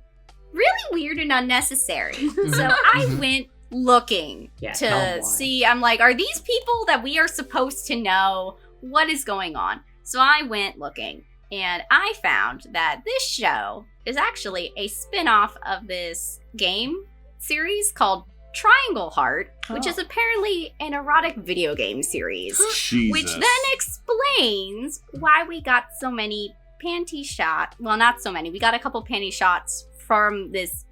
really weird and unnecessary. So I went looking tell 'em to why. see. I'm like, are these people that we are supposed to know? What is going on? So I went looking, and I found that this show is actually a spin-off of this game series called Triangle Heart, which is apparently an erotic video game series. Jesus. Which then explains why we got so many panty shots. Well, not so many. We got a couple panty shots from this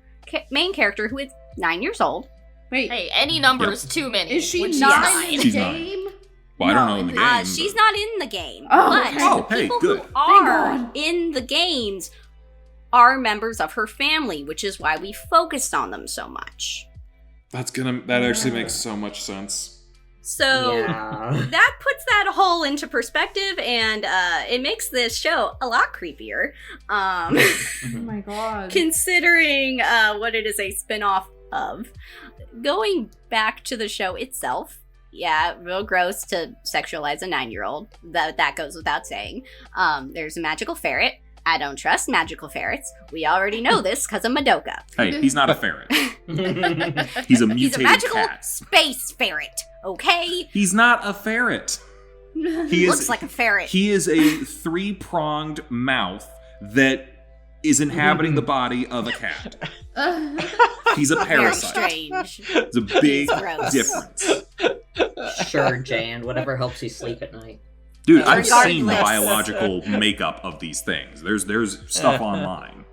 main character who is 9 years old. Wait, Hey, any number is too many. is she which not fine. in the She's not. game? Well, I don't know in the game. She's but- not in the game. Oh, but okay. Oh, the hey, people good. who are God. in the games are members of her family, which is why we focused on them so much. That actually makes so much sense. So Yeah. that puts that whole into perspective, and it makes this show a lot creepier. Oh my god. Considering what it is a spin-off of. Going back to the show itself, yeah, real gross to sexualize a 9-year-old. That goes without saying. There's a magical ferret. I don't trust magical ferrets. We already know this because of Madoka. Hey, he's not a ferret. He's a He's a mutated magical cat. space ferret, okay? He's not a ferret. He Looks is. like a ferret. He is a 3-pronged mouth that is inhabiting the body of a cat. He's a Very parasite. strange. It's a big gross. difference. Sure, Jan. Whatever helps you sleep at night. Dude, I've seen the Regardless. biological makeup of these things. There's stuff online.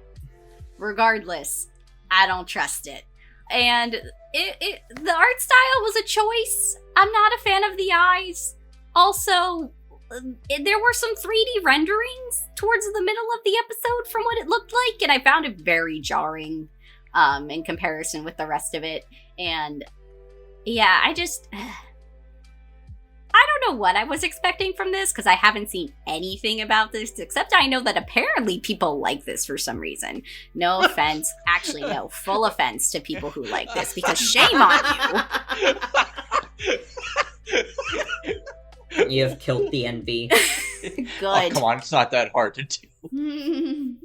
Regardless, I don't trust it. And the art style was a choice. I'm not a fan of the eyes. Also, there were some 3D renderings towards the middle of the episode from what it looked like, and I found it very jarring in comparison with the rest of it. And yeah, I don't know what I was expecting from this because I haven't seen anything about this, except I know that apparently people like this for some reason. No offense. Actually, no. Full offense to people who like this because shame on you. You have killed the envy. Good. Oh, come on, it's not that hard to do.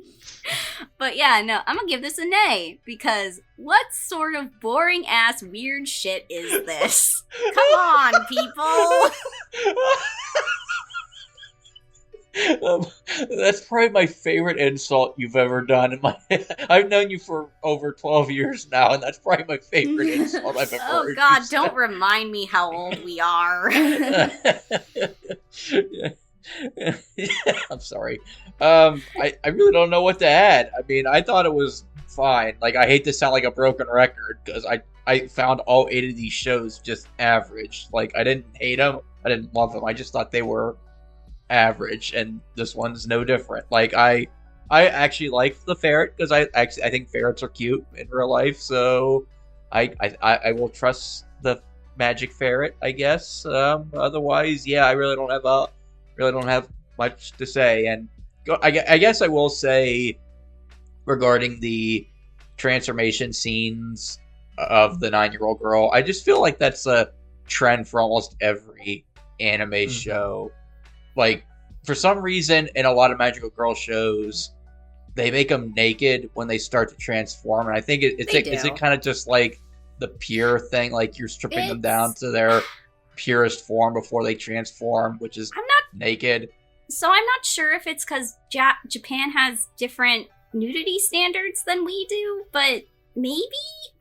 But yeah, no, I'm gonna give this an A because what sort of boring ass weird shit is this? Come on, people. That's probably my favorite insult you've ever done. I've known you for over 12 years now, and that's probably my favorite insult I've ever Oh heard. god, you don't remind me how old we are. say. I'm sorry. I really don't know what to add. I mean, I thought it was fine. Like, I hate to sound like a broken record because I found all 8 of these shows just average. Like, I didn't hate them. I didn't love them. I just thought they were average, and this one's no different. Like, I actually liked the ferret because I think ferrets are cute in real life, so I will trust the magic ferret, I guess. Otherwise, yeah, I really don't have much to say. And I guess I will say regarding the transformation scenes of the 9-year-old girl, I just feel like that's a trend for almost every anime show. Like, for some reason, in a lot of magical girl shows, they make them naked when they start to transform, and I think is it kind of just like the pure thing, like you're stripping them down to their purest form before they transform, which is naked. So I'm not sure if it's because Japan has different nudity standards than we do, but maybe?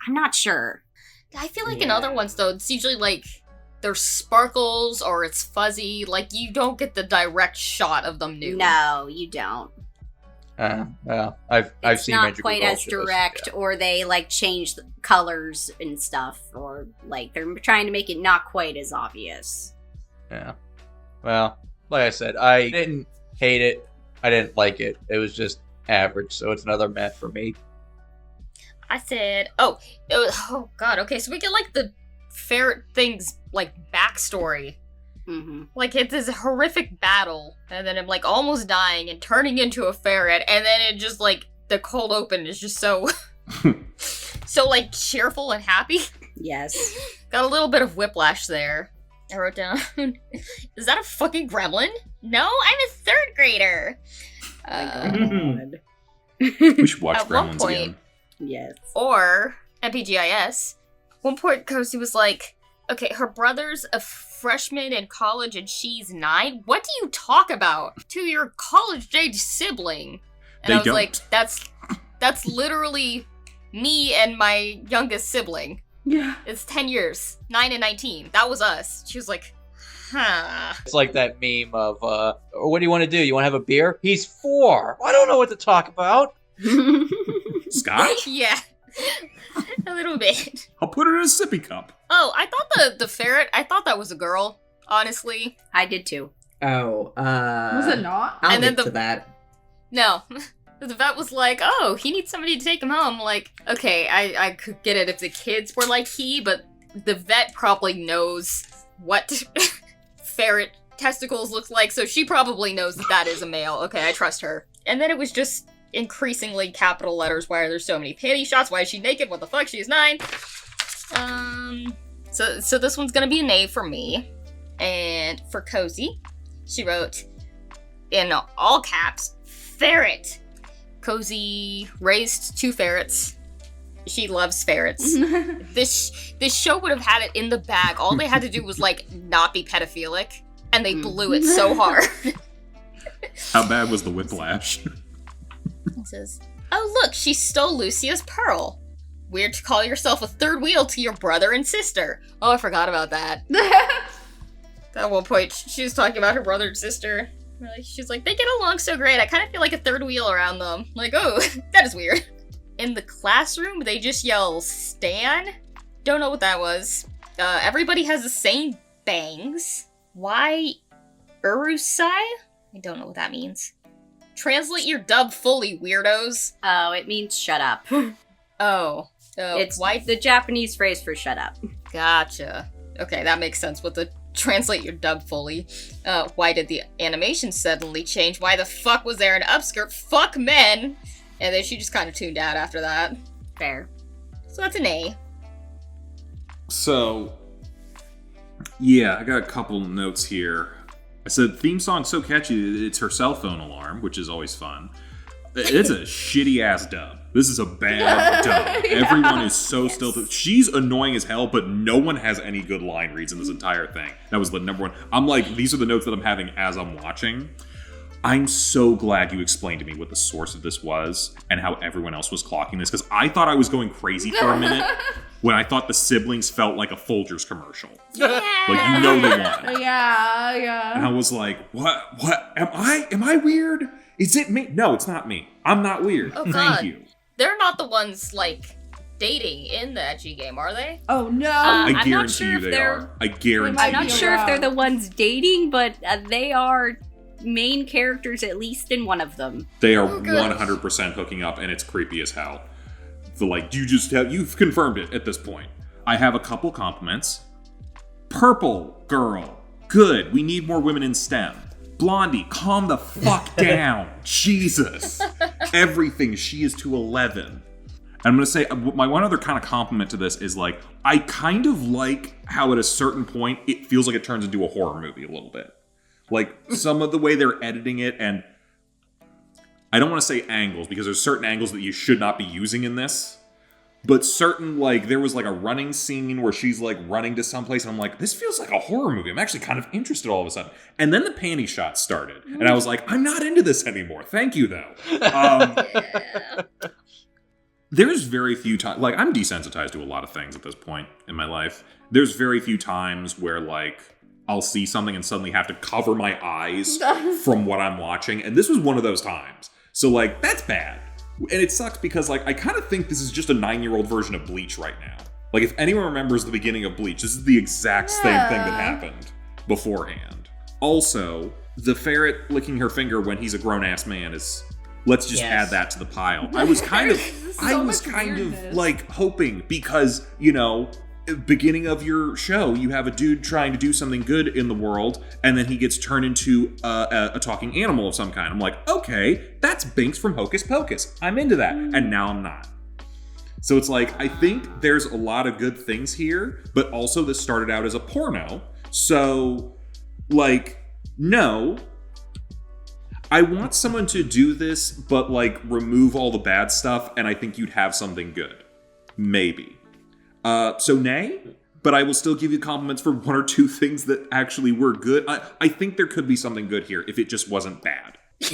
I'm not sure. I feel like in other ones, though, it's usually like there's sparkles or it's fuzzy. Like, you don't get the direct shot of them nude. No, you don't. Well, I've It's seen not magical quite girl as shows, direct, yeah. or they like change the colors and stuff, or like they're trying to make it not quite as obvious. Yeah. Well, like I said, I didn't hate it. I didn't like it. It was just average, so it's another meh for me. I said, oh god, okay, so we get like the ferret thing's like backstory. Mm-hmm. Like, it's this horrific battle, and then I'm like almost dying and turning into a ferret, and then it just like the cold open is just so so like cheerful and happy. Yes. Got a little bit of whiplash there. I wrote down, is that a fucking gremlin? No, I'm a 3rd grader. God. We should watch At one Gremlins point- again. Yes. Or MPGIS, one point Kozi was like, okay, her brother's a freshman in college and she's 9? What do you talk about to your college-age sibling? And I was like, that's literally me and my youngest sibling. Yeah. It's 10 years. 9 and 19. That was us. She was like, huh. It's like that meme of, what do you want to do? You want to have a beer? He's 4. I don't know what to talk about. Scotch? Yeah. A little bit. I'll put it in a sippy cup. Oh, I thought the ferret, I thought that was a girl, honestly. I did too. Oh, Was it not? I'll And then get to that. No. The vet was like, oh, he needs somebody to take him home. Like, okay, I could get it if the kids were like he, but the vet probably knows what ferret testicles look like, so she probably knows that that is a male. Okay, I trust her. And then it was just increasingly capital letters. Why are there so many panty shots? Why is she naked? What the fuck? She's 9. So this one's gonna be an A for me. And for Kozi, she wrote in all caps, ferret. Kozi raised 2 ferrets. She loves ferrets. This show would have had it in the bag. All they had to do was, like, not be pedophilic, and they blew it so hard. How bad was the whiplash? It says, oh look, she stole Lucia's pearl. Weird to call yourself a third wheel to your brother and sister. Oh, I forgot about that. At one point, she was talking about her brother and sister. She's like, they get along so great. I kind of feel like a third wheel around them. Like, oh, that is weird. In the classroom, they just yell, Stan? Don't know what that was. Everybody has the same bangs. Why Urusai? I don't know what that means. Translate your dub fully, weirdos. Oh, it means shut up. Oh. It's why? the Japanese phrase for shut up. Gotcha. Okay, that makes sense with the translate your dub fully. Why did the animation suddenly change? Why the fuck was there an upskirt? Fuck men! And then she just kind of tuned out after that. Fair. So that's an A. So, yeah, I got a couple notes here. I said, theme song so catchy, it's her cell phone alarm, which is always fun. It's a shitty-ass dub. This is a bad dub. Yeah. Everyone is so still. She's annoying as hell, but no one has any good line reads in this entire thing. That was the number one. I'm like, these are the notes that I'm having as I'm watching. I'm so glad you explained to me what the source of this was and how everyone else was clocking this, because I thought I was going crazy for a minute when I thought the siblings felt like a Folgers commercial. Yeah! Like, you know the one. Yeah. And I was like, what? Am I weird? Is it me? No, it's not me. I'm not weird. Oh, Thank God. you. They're not the ones, like, dating in the ecchi game, are they? Oh no. I I'm not guarantee sure you if they they're- are. I guarantee might I'm not be you. sure if they're the around. ones dating, but they are main characters, at least in one of them. They are Oh, good. 100% hooking up, and it's creepy as hell. You've confirmed it at this point. I have a couple compliments. Purple girl, good. We need more women in STEM. Blondie, calm the fuck down. Jesus. Everything, she is to 11. And I'm going to say, my one other kind of compliment to this is, like, I kind of like how at a certain point, it feels like it turns into a horror movie a little bit. Like, some of the way they're editing it, and I don't want to say angles, because there's certain angles that you should not be using in this. But certain, like, there was, like, a running scene where she's, like, running to someplace, and I'm like, this feels like a horror movie. I'm actually kind of interested all of a sudden. And then the panty shots started, and I was like, I'm not into this anymore. Thank you, though. Yeah. There's very few times, like, I'm desensitized to a lot of things at this point in my life. There's very few times where, like, I'll see something and suddenly have to cover my eyes from what I'm watching, and this was one of those times. So, like, that's bad. And it sucks because, like, I kind of think this is just a 9-year-old version of Bleach right now. Like, if anyone remembers the beginning of Bleach, this is the exact same thing that happened beforehand. Also, the ferret licking her finger when he's a grown-ass man is... Let's just add that to the pile. I was kind of... So much weirdness. like, hoping, because, you know... Beginning of your show, you have a dude trying to do something good in the world, and then he gets turned into a talking animal of some kind. I'm like, okay, that's Binks from Hocus Pocus. I'm into that. And now I'm not. So it's like, I think there's a lot of good things here, but also this started out as a porno. So, like, no. I want someone to do this, but, like, remove all the bad stuff, and I think you'd have something good. Maybe. So nay, but I will still give you compliments for one or two things that actually were good. I think there could be something good here if it just wasn't bad. I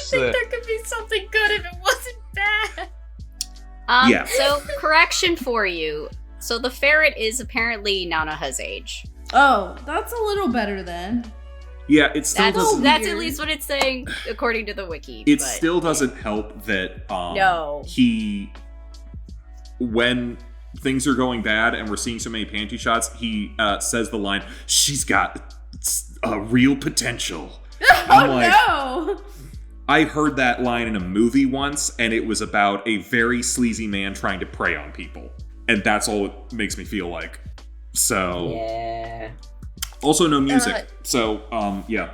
think there could be something good if it wasn't bad. Yeah. So, correction for you. So, the ferret is apparently Nanoha's age. Oh, that's a little better then. Yeah, it still doesn't. That's at least what it's saying according to the wiki. It but still doesn't help that No. when things are going bad and we're seeing so many panty shots, he says the line, "She's got real potential." I'm like, No! I heard that line in a movie once, and it was about a very sleazy man trying to prey on people. And that's all it makes me feel like. So... Yeah. Also no music. So, yeah.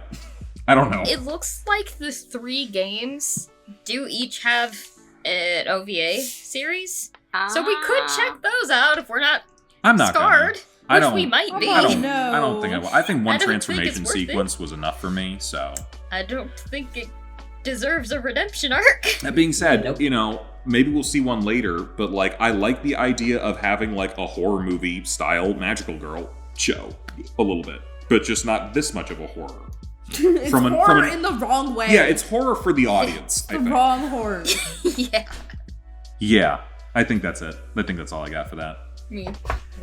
I don't know. It looks like the 3 games do each have an OVA series. So we could check those out if we're not I'm not scarred. gonna. Which we might be. I don't No. think I will. I think one I don't think transformation it's worth it. sequence was enough for me, so... I don't think it deserves a redemption arc. That being said, Nope. you know, maybe we'll see one later, but, like, I like the idea of having, like, a horror movie style magical girl show a little bit, but just not this much of a horror. It's horror in the wrong way. Yeah, it's horror for the audience, I the think. wrong horror. Yeah. Yeah, I think that's it. I think that's all I got for that. Me.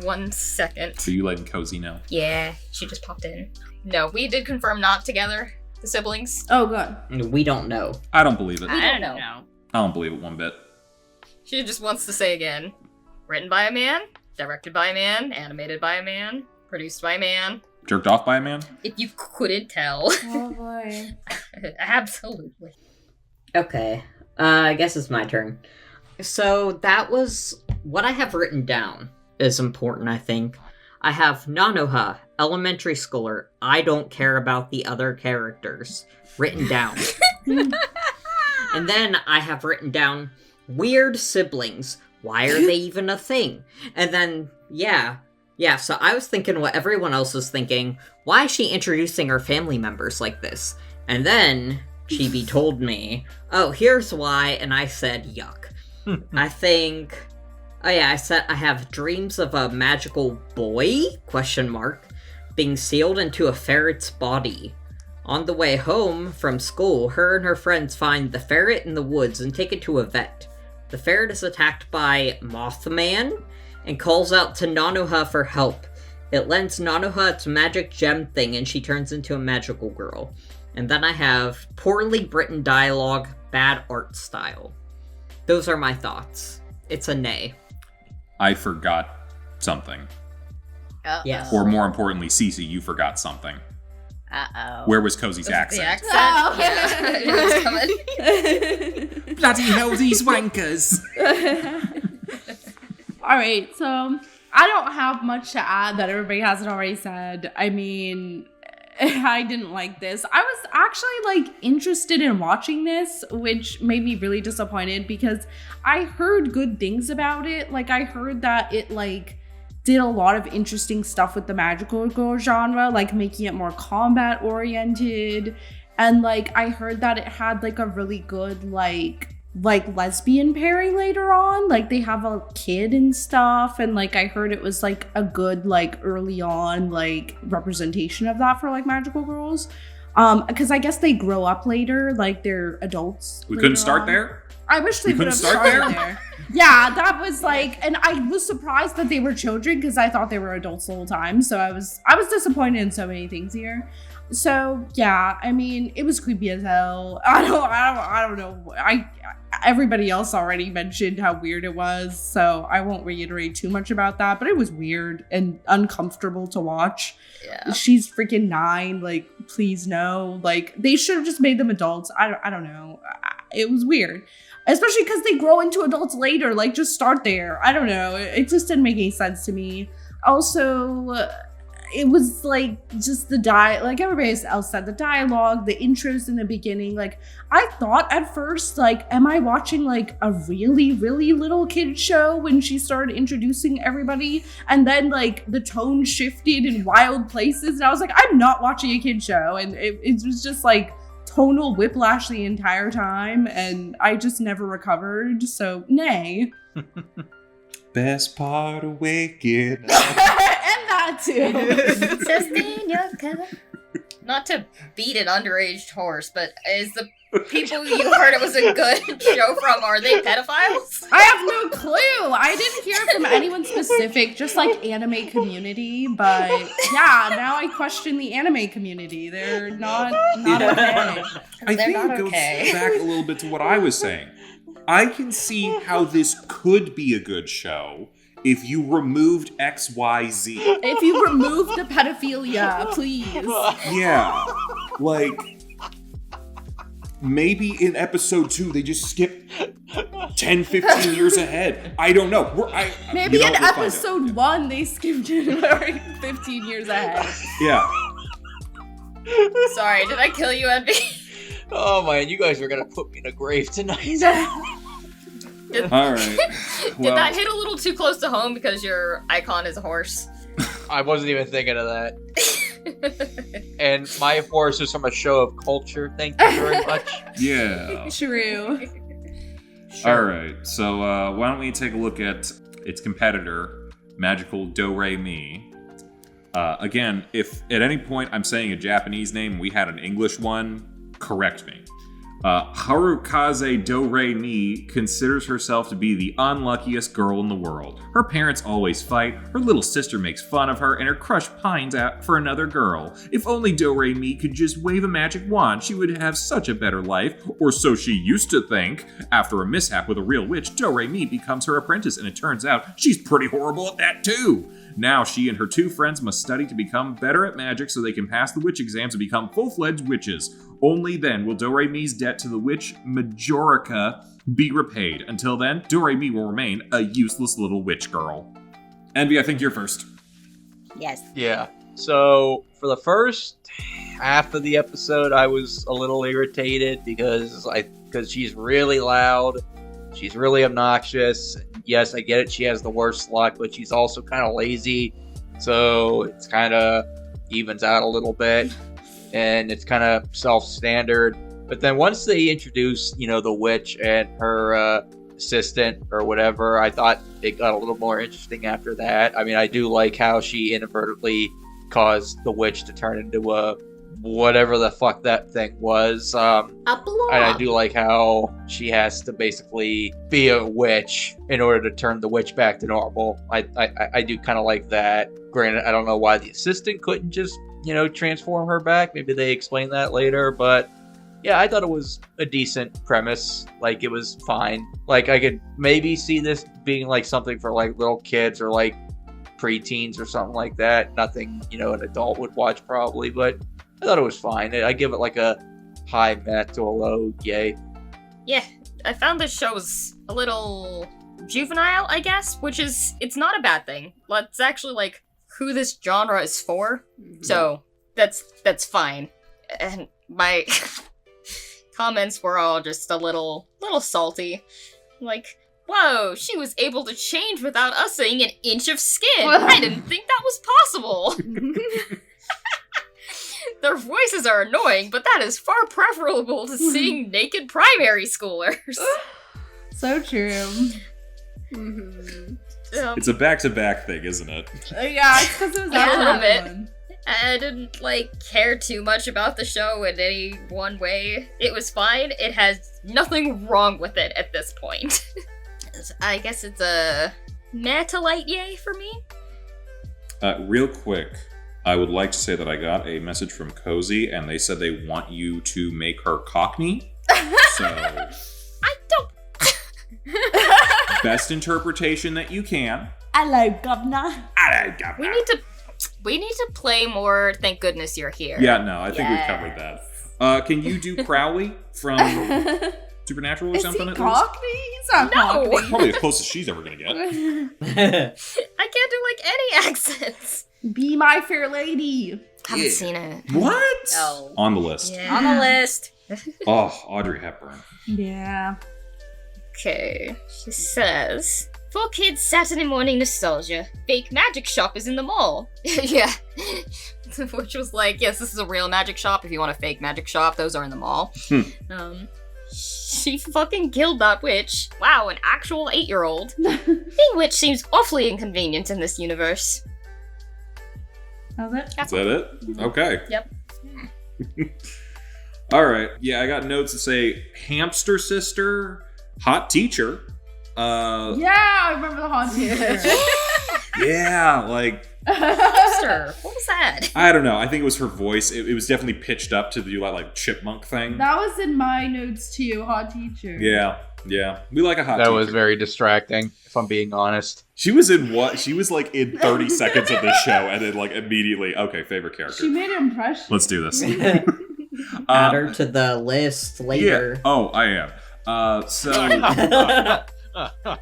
1 second. So you letting Kozi know? Yeah, she just popped in. No, we did confirm not together, the siblings. Oh, good. We don't know. I don't believe it. I don't know. I don't believe it one bit. She just wants to say again. Written by a man, directed by a man, animated by a man, produced by a man. Jerked off by a man? If you couldn't tell. Oh, boy. Absolutely. Okay. I guess it's my turn. So that was what I have written down is important, I think. I have Nanoha, elementary schooler. I don't care about the other characters. Written down. And then I have written down weird siblings. Why are they even a thing? And then, yeah, so I was thinking what everyone else was thinking. Why is she introducing her family members like this? And then Chibi told me, oh, here's why, and I said, yuck. I think... Oh yeah, I said I have dreams of a magical boy, ? Being sealed into a ferret's body. On the way home from school, her and her friends find the ferret in the woods and take it to a vet. The ferret is attacked by Mothman and calls out to Nanoha for help. It lends Nanoha its magic gem thing and she turns into a magical girl. And then I have poorly written dialogue, bad art style. Those are my thoughts. It's a nay. I forgot something. Uh-oh. Yes. Or more importantly, Cece, you forgot something. Uh-oh. Where was Kozi's accent? The accent? Oh. Yeah, it was coming. Bloody hell, these wankers! All right, so I don't have much to add that everybody hasn't already said. I mean, I didn't like this. I was actually like interested in watching this, which made me really disappointed because I heard good things about it. Like I heard that it like did a lot of interesting stuff with the magical girl genre, like making it more combat oriented. And like I heard that it had like a really good like lesbian pairing later on, like they have a kid and stuff, and like I heard it was like a good like early on like representation of that for like magical girls, because I guess they grow up later, like they're adults. We couldn't later start on. there? I wish they We would have couldn't start started there. Yeah, that was like, and I was surprised that they were children because I thought they were adults the whole time, so I was disappointed in so many things here. So yeah, I mean, it was creepy as hell. I don't know. Everybody else already mentioned how weird it was, so I won't reiterate too much about that, but it was weird and uncomfortable to watch. Yeah. She's freaking 9, like, please no. Like, they should have just made them adults. I don't know. It was weird. Especially because they grow into adults later. Like, just start there. I don't know. It just didn't make any sense to me. Also, it was like just like everybody else said, the dialogue, the intros in the beginning. Like, I thought at first, like, am I watching like a really, really little kid show when she started introducing everybody? And then like the tone shifted in wild places. And I was like, I'm not watching a kid show. And it was just like tonal whiplash the entire time. And I just never recovered. So, nay. Best part of waking up. And that too. Just in your cup. Not to beat an underage horse, but is the people you heard it was a good show from, are they pedophiles? I have no clue. I didn't hear from anyone specific, just like anime community. But yeah, now I question the anime community. They're not okay. I They're think not it goes okay. back a little bit to what I was saying. I can see how this could be a good show if you removed XYZ. If you remove the pedophilia, please. Yeah. Like, maybe in episode 2 they just skip 10, 15 years ahead. I don't know. Maybe you know, in we'll find out. episode 1 they skipped it 15 years ahead. Yeah. Sorry, did I kill you, Envy? Oh man, you guys are gonna put me in a grave tonight. All right. Did that hit a little too close to home because your icon is a horse? I wasn't even thinking of that. And my horse is from a show of culture. Thank you very much. Yeah. True. All right. So why don't we take a look at its competitor, Magical DoReMi. Again, if at any point I'm saying a Japanese name, we had an English one, correct me. Harukaze DoReMi considers herself to be the unluckiest girl in the world. Her parents always fight, her little sister makes fun of her, and her crush pines out for another girl. If only DoReMi could just wave a magic wand, she would have such a better life, or so she used to think. After a mishap with a real witch, DoReMi becomes her apprentice, and it turns out she's pretty horrible at that too. Now she and her 2 friends must study to become better at magic so they can pass the witch exams and become full-fledged witches. Only then will DoReMi's debt to the witch Majorica be repaid. Until then, DoReMi will remain a useless little witch girl. Envy, I think you're first. Yes. Yeah. So for the first half of the episode, I was a little irritated because she's really loud, she's really obnoxious. Yes, I get it. She has the worst luck, but she's also kind of lazy, so it's kind of evens out a little bit, and it's kind of self-standard. But then once they introduce, the witch and her assistant or whatever, I thought it got a little more interesting after that. I mean, I do like how she inadvertently caused the witch to turn into a whatever the fuck that thing was. And I do like how she has to basically be a witch in order to turn the witch back to normal. I do kind of like that. Granted, I don't know why the assistant couldn't just, transform her back. Maybe they explain that later, but yeah, I thought it was a decent premise. Like, it was fine. Like, I could maybe see this being like something for like little kids or like preteens or something like that. Nothing, an adult would watch probably, but I thought it was fine. I give it like a high meh to a low yay. Yeah, I found this show was a little juvenile, I guess, it's not a bad thing. That's actually like who this genre is for. So that's fine. And my comments were all just a little salty. Like, whoa, she was able to change without us seeing an inch of skin. I didn't think that was possible. Their voices are annoying, but that is far preferable to seeing naked primary schoolers. So true. It's a back-to-back thing, isn't it? Yeah, it's because it was Yeah, a after little the bit. other one. I didn't, care too much about the show in any one way. It was fine. It has nothing wrong with it at this point. I guess it's a meh to light yay for me. Real quick, I would like to say that I got a message from Kozi, and they said they want you to make her Cockney. So, I don't... best interpretation that you can. Hello, governor. Hello, governor. We need to play more Thank Goodness You're Here. Yeah, no, I think we covered that. Can you do Crowley from Supernatural or Is something he at least? Cockney? He's not No. Cockney. Probably the closest she's ever gonna get. I can't do, any accents. Be my fair lady. Haven't seen it. What? No. On the list. Yeah. On the list. Oh, Audrey Hepburn. Yeah. Okay. She says, "For kids Saturday morning nostalgia, fake magic shop is in the mall." Yeah. Which was like, yes, this is a real magic shop. If you want a fake magic shop, those are in the mall. She fucking killed that witch. Wow, an actual 8-year-old. Being witch seems awfully inconvenient in this universe. That's it. Is that it? Okay. Yep. All right. Yeah, I got notes that say hamster sister, hot teacher. Yeah, I remember the hot teacher. Yeah, like Hamster. What was that? I don't know. I think it was her voice. It was definitely pitched up to do that like chipmunk thing. That was in my notes too, hot teacher. Yeah. We like a hot That teacher. was very distracting, if I'm being honest. She was in what? She was like in 30 seconds of the show and then like immediately, okay, favorite character. She made an impression. Let's do this. Add her to the list later. Yeah. Oh, I am. So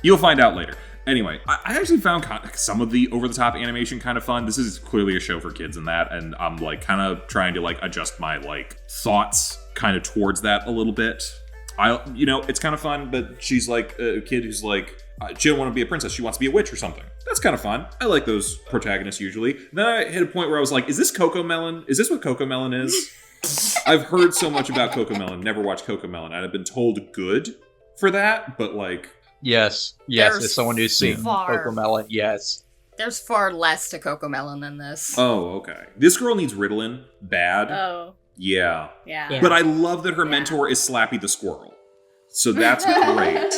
you'll find out later. Anyway, I actually found some of the over-the-top animation kind of fun. This is clearly a show for kids and that, and I'm like kind of trying to like adjust my like thoughts kind of towards that a little bit. It's kind of fun, but she's like a kid who's like, she don't want to be a princess, she wants to be a witch or something. That's kind of fun. I like those protagonists usually. Then I hit a point where I was like, is this Coco Melon? Is this what Coco Melon is? I've heard so much about Coco Melon, never watched Coco Melon, and I've been told good for that, but like... Yes, There's as someone who's seen far- Cocomelon, yes. There's far less to Cocomelon than this. Oh, okay. This girl needs Ritalin bad. Oh, Yeah. yeah. But I love that her mentor is Slappy the Squirrel. So that's great.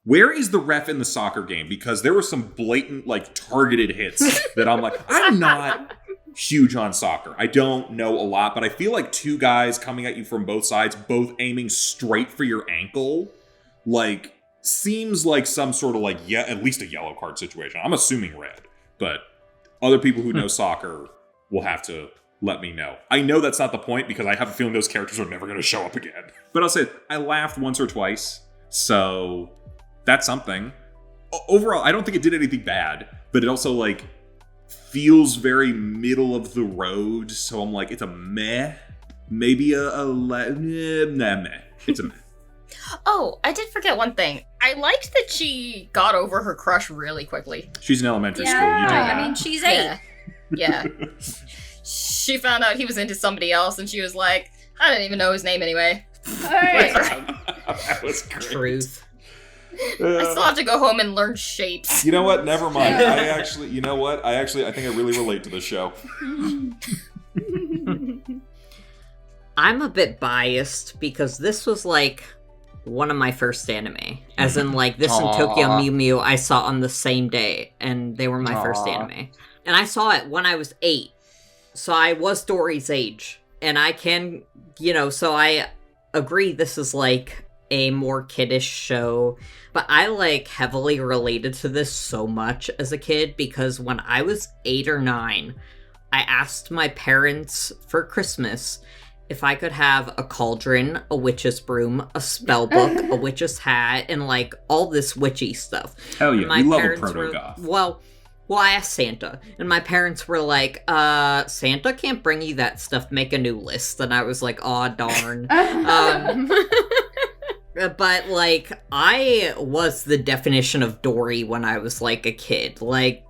Where is the ref in the soccer game? Because there were some blatant, like, targeted hits that I'm like, I'm not huge on soccer. I don't know a lot, but I feel like two guys coming at you from both sides, both aiming straight for your ankle, like, seems like some sort of, like, at least a yellow card situation. I'm assuming red, but other people who know soccer will have to let me know. I know that's not the point because I have a feeling those characters are never going to show up again. But I'll say, I laughed once or twice, so that's something. Overall, I don't think it did anything bad, but it also, like, feels very middle of the road, so I'm like, it's a meh. Maybe meh. It's a meh. Oh, I did forget one thing. I liked that she got over her crush really quickly. She's in elementary school. Yeah, You do I that. mean, she's 8. Yeah. She found out he was into somebody else, and she was like, I didn't even know his name anyway. Alright. That was great. Truth. I still have to go home and learn shapes. You know what? Never mind. I think I really relate to this show. I'm a bit biased because this was like one of my first anime. As in like this and Tokyo Mew Mew I saw on the same day, and they were my first anime. And I saw it when I was 8. So I was Dory's age. And I can, so I agree this is like a more kiddish show. But I like heavily related to this so much as a kid because when I was 8 or 9, I asked my parents for Christmas if I could have a cauldron, a witch's broom, a spell book, a witch's hat, and like all this witchy stuff. Hell yeah, And my we love a parents proto-goth. Well, I asked Santa, and my parents were like, Santa can't bring you that stuff, make a new list. And I was like, aw, darn. But, like, I was the definition of Dory when I was, like, a kid. Like,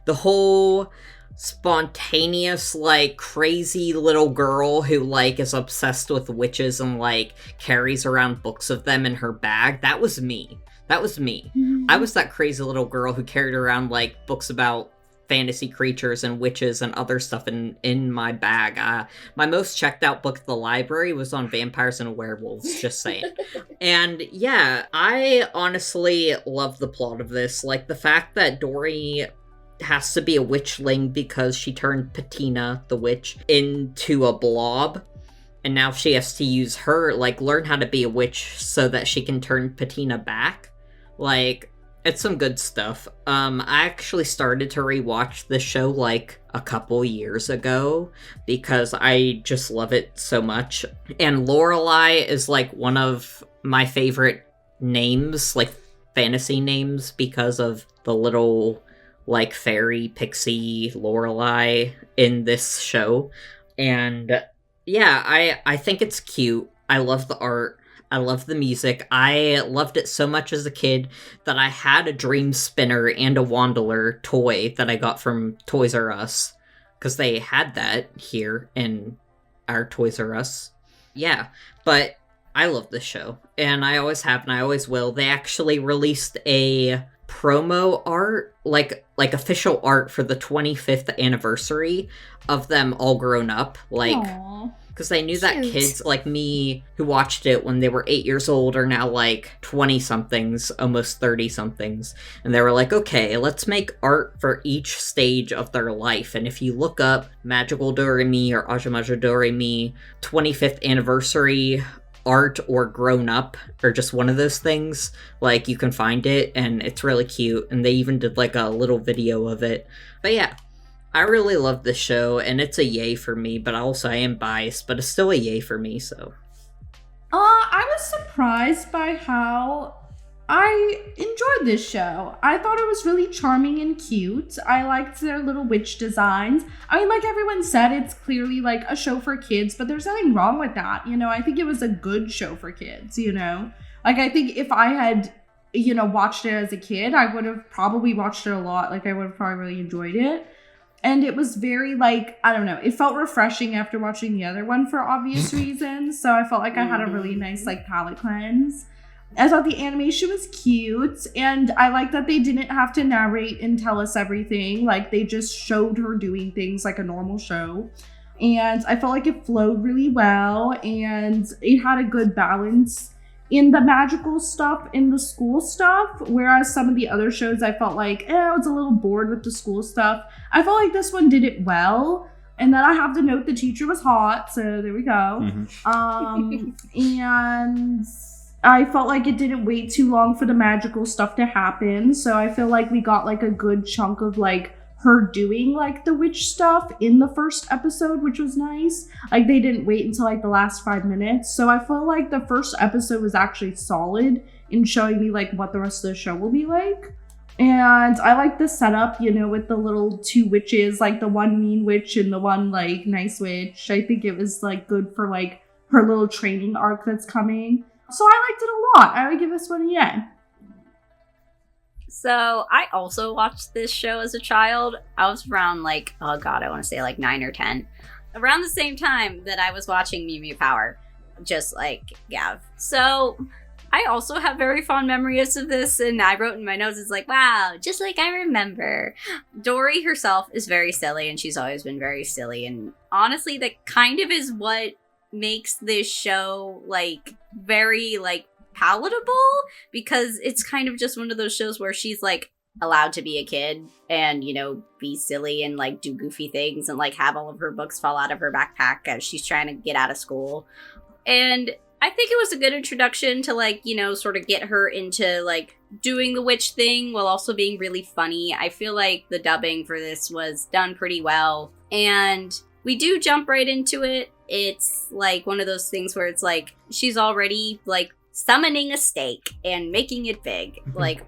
the whole spontaneous, like, crazy little girl who, like, is obsessed with witches and, like, carries around books of them in her bag, that was me. That was me. I was that crazy little girl who carried around, like, books about fantasy creatures and witches and other stuff in my bag. My most checked out book at the library was on vampires and werewolves, just saying. And yeah, I honestly love the plot of this. Like, the fact that Dory has to be a witchling because she turned Patina, the witch, into a blob. And now she has to use her, like, learn how to be a witch so that she can turn Patina back. Like, it's some good stuff. I actually started to rewatch this show, like, a couple years ago, because I just love it so much. And Lorelei is, like, one of my favorite names, like, fantasy names, because of the little, like, fairy pixie Lorelei in this show. And yeah, I think it's cute. I love the art. I love the music. I loved it so much as a kid that I had a Dream Spinner and a Wandler toy that I got from Toys R Us, because they had that here in our Toys R Us. Yeah, but I love this show, and I always have, and I always will. They actually released a promo art, like official art for the 25th anniversary of them all grown up, like, Aww. because they knew that Cute. kids like me who watched it when they were 8 years old are now like 20-somethings, almost 30-somethings, and they were like, okay, let's make art for each stage of their life. And if you look up Magical DoReMi or Ajamajo DoReMi 25th anniversary art or grown up or just one of those things, like, you can find it, and it's really cute, and they even did like a little video of it. But yeah, I really love this show, and it's a yay for me, but also I am biased, but it's still a yay for me, so. I was surprised by how I enjoyed this show. I thought it was really charming and cute. I liked their little witch designs. I mean, like everyone said, it's clearly like a show for kids, but there's nothing wrong with that. You know, I think it was a good show for kids, you know? Like, I think if I had, you know, watched it as a kid, I would have probably watched it a lot. Like, I would have probably really enjoyed it. And it was very, like, I don't know, it felt refreshing after watching the other one for obvious reasons. So I felt like I had a really nice, like, palate cleanse. I thought the animation was cute, and I like that they didn't have to narrate and tell us everything. Like, they just showed her doing things like a normal show. And I felt like it flowed really well, and it had a good balance in the magical stuff, in the school stuff, whereas some of the other shows I felt like, I was a little bored with the school stuff. I felt like this one did it well. And then I have to note the teacher was hot, so there we go. And I felt like it didn't wait too long for the magical stuff to happen, so I feel like we got like a good chunk of like her doing like the witch stuff in the first episode, which was nice. Like, they didn't wait until like the last 5 minutes, so I feel like the first episode was actually solid in showing me like what the rest of the show will be like. And I like the setup, you know, with the little two witches, like the one mean witch and the one like nice witch. I think it was like good for like her little training arc that's coming. So I liked it a lot. I would give this one a yay. So I also watched this show as a child. I was around like, oh god, I want to say like 9 or 10. Around the same time that I was watching Mew Mew Power, just like Gav. So I also have very fond memories of this, and I wrote in my notes, it's like, wow, just like I remember. Dory herself is very silly, and she's always been very silly, and honestly, that kind of is what makes this show like very like palatable, because it's kind of just one of those shows where she's like allowed to be a kid and, you know, be silly and like do goofy things and like have all of her books fall out of her backpack as she's trying to get out of school. And I think it was a good introduction to like, you know, sort of get her into like doing the witch thing while also being really funny. I feel like the dubbing for this was done pretty well, and we do jump right into it. It's like one of those things where it's like she's already like summoning a stake and making it big, like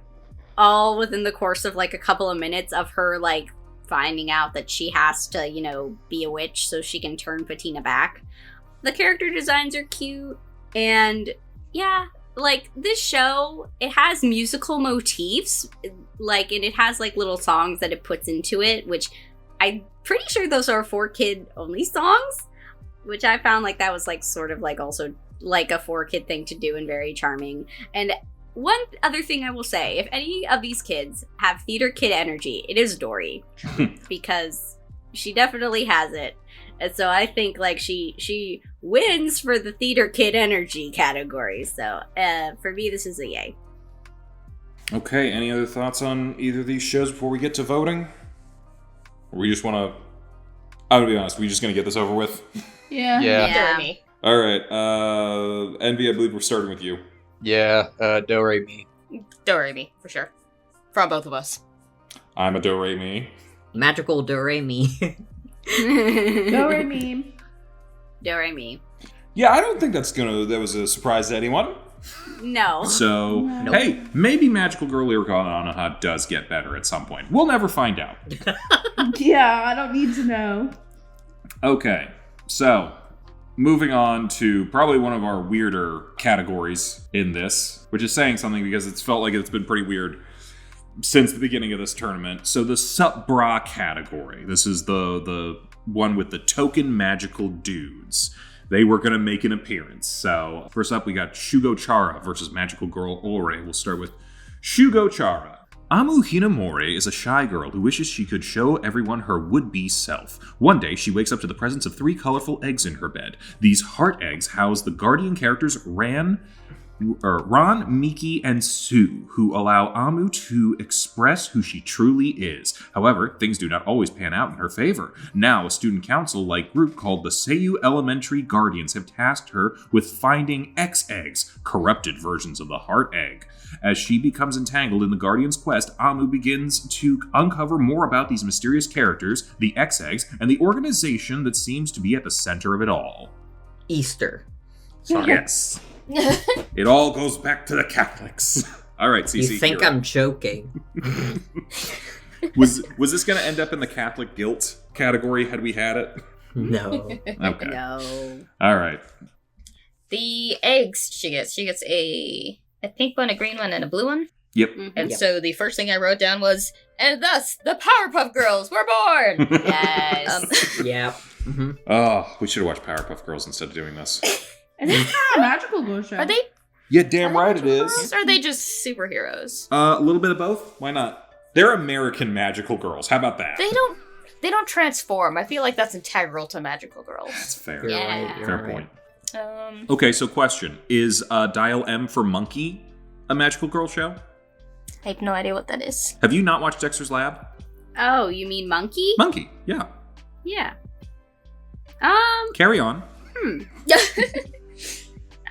all within the course of like a couple of minutes of her like finding out that she has to, you know, be a witch so she can turn Patina back. The character designs are cute, and yeah, like this show, it has musical motifs, like, and it has like little songs that it puts into it, which I'm pretty sure those are for kid only songs, which I found like that was like sort of like also like a for kid thing to do and very charming. And one other thing I will say, if any of these kids have theater kid energy, it is Dory, because she definitely has it. And so I think like she wins for the theater kid energy category. So for me, this is a yay. Okay, any other thoughts on either of these shows before we get to voting? Or we just want to... I'm going to be honest, we're just going to get this over with? Yeah. DoReMi. All right, Envy, I believe we're starting with you. Yeah, DoReMi. DoReMi, for sure. From both of us. I'm a DoReMi. Magical DoReMi. DoReMi. DoReMi. Yeah, I don't think that was a surprise to anyone. No. So, Nope. hey, maybe Magical Girl Lyrical Nanoha does get better at some point. We'll never find out. Yeah, I don't need to know. Okay, so moving on to probably one of our weirder categories in this, which is saying something because it's felt like it's been pretty weird since the beginning of this tournament. So the Sup Brah category. This is the one with the token magical dudes. they were going to make an appearance. So first up, we got Shugo Chara versus Magical Girl Ore. We'll start with Shugo Chara. Amu Hinamori is a shy girl who wishes she could show everyone her would-be self. One day, she wakes up to the presence of 3 colorful eggs in her bed. These heart eggs house the guardian characters Ran, Miki, and Sue, who allow Amu to express who she truly is. However, things do not always pan out in her favor. Now, a student council-like group called the Seiyu Elementary Guardians have tasked her with finding X-eggs, corrupted versions of the heart egg. As she becomes entangled in the Guardian's quest, Amu begins to uncover more about these mysterious characters, the X-eggs, and the organization that seems to be at the center of it all. Easter. Sorry. Yes. It all goes back to the Catholics. All right, Cece. You think I'm joking? Was this going to end up in the Catholic guilt category had we had it? No. Okay. No. All right. The eggs she gets a pink one, a green one, and a blue one. Yep. And so the first thing I wrote down was, and thus the Powerpuff Girls were born! Yes. Yeah. Mm-hmm. Oh, we should have watched Powerpuff Girls instead of doing this. And it's not a magical girl show. Are they? Yeah, damn right it is. Or are they just superheroes? A little bit of both. Why not? They're American magical girls. How about that? They don't transform. I feel like that's integral to magical girls. That's fair. You're Yeah. right. You're Fair right. point. Um, Okay, so question. Is Dial M for Monkey a magical girl show? I have no idea what that is. Have you not watched Dexter's Lab? Oh, you mean monkey? Monkey, yeah. Yeah. Carry on.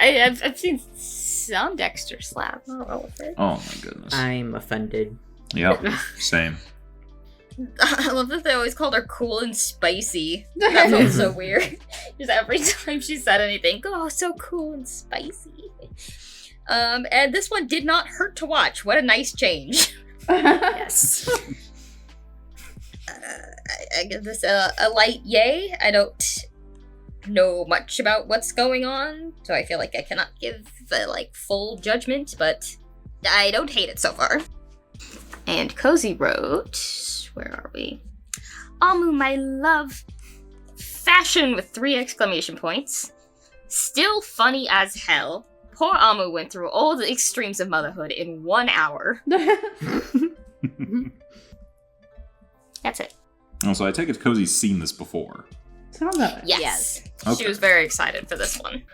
I've seen some Dexter's Lab. I'll roll with it. Oh my goodness. I'm offended. Yep, same. I love that they always called her cool and spicy. That felt so weird. Just every time she said anything, oh, so cool and spicy. And this one did not hurt to watch. What a nice change. Yes. I give this a light yay. I don't know much about what's going on, so I feel like I cannot give full judgment, but I don't hate it so far. And Kozi wrote, where are we? Amu, my love. Fashion with 3 exclamation points. Still funny as hell. Poor Amu went through all the extremes of motherhood in 1 hour. That's it. Oh, so I take it Kozi's seen this before. Sounds that way. Yes. Okay. She was very excited for this one.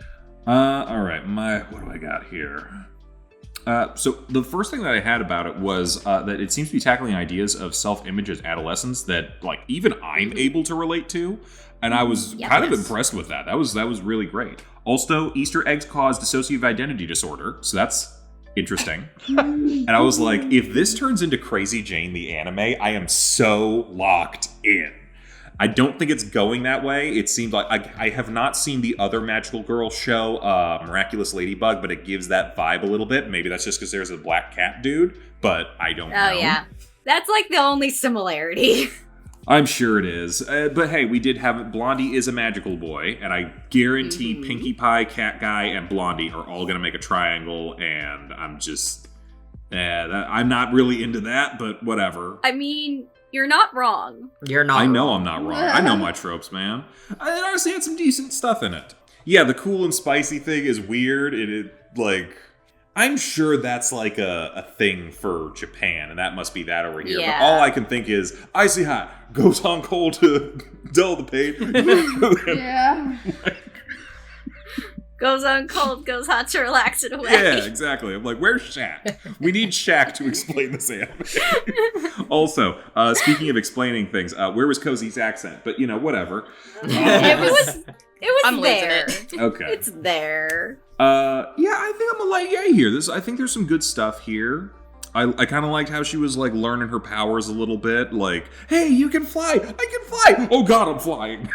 All right. What do I got here? So the first thing that I had about it was that it seems to be tackling ideas of self-image as adolescents that, even I'm able to relate to, and I was kind of impressed with that. That was really great. Also, Easter eggs cause dissociative identity disorder, so that's interesting. And I was like, if this turns into Crazy Jane the anime, I am so locked in. I don't think it's going that way. It seems like I have not seen the other magical girl show, Miraculous Ladybug, but it gives that vibe a little bit. Maybe that's just because there's a black cat dude, but I don't know. Oh, yeah. That's the only similarity. I'm sure it is. But hey, we did have Blondie is a magical boy, and I guarantee Pinkie Pie, Cat Guy, and Blondie are all going to make a triangle, and I'm just... I'm not really into that, but whatever. I mean, you're not wrong. You're not. I know wrong. I'm not wrong. I know my tropes, man. It honestly had some decent stuff in it. Yeah, the cool and spicy thing is weird. I'm sure that's a thing for Japan, and that must be that over here. Yeah. But all I can think is icy hot, goes on cold to dull the pain. Yeah. Goes on cold, goes hot to relax it away. Yeah, exactly. I'm like, where's Shaq? We need Shaq to explain this anime. Also, speaking of explaining things, where was Kozi's accent? But, whatever. It was I'm losing there. it. Okay. It's there. Yeah, I think I'm a light yay here. I think there's some good stuff here. I kind of liked how she was learning her powers a little bit. Hey, you can fly! I can fly! Oh god, I'm flying!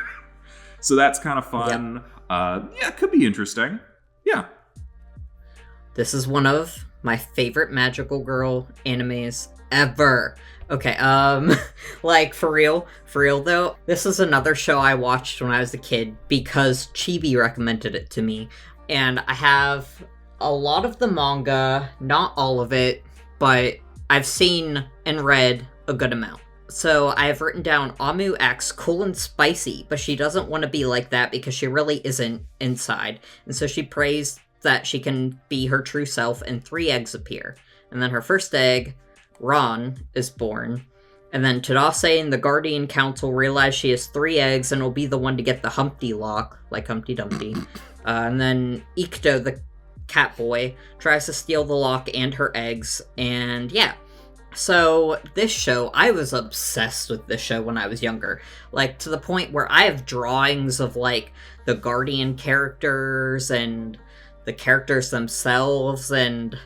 So that's kind of fun. Yep. Yeah, it could be interesting. Yeah. This is one of my favorite magical girl animes ever. Okay, for real though, this is another show I watched when I was a kid because Chibi recommended it to me. And I have a lot of the manga, not all of it, but I've seen and read a good amount. So I've written down Amu acts cool and spicy, but she doesn't want to be like that because she really isn't inside. And so she prays that she can be her true self, and 3 eggs appear. And then her first egg, Ron, is born. And then Tadase and the Guardian Council realize she has 3 eggs and will be the one to get the Humpty lock, like Humpty Dumpty. And then Ikto, the cat boy, tries to steal the lock and her eggs. And yeah. So this show, I was obsessed with this show when I was younger. Like, to the point where I have drawings of, like, the Guardian characters and the characters themselves, and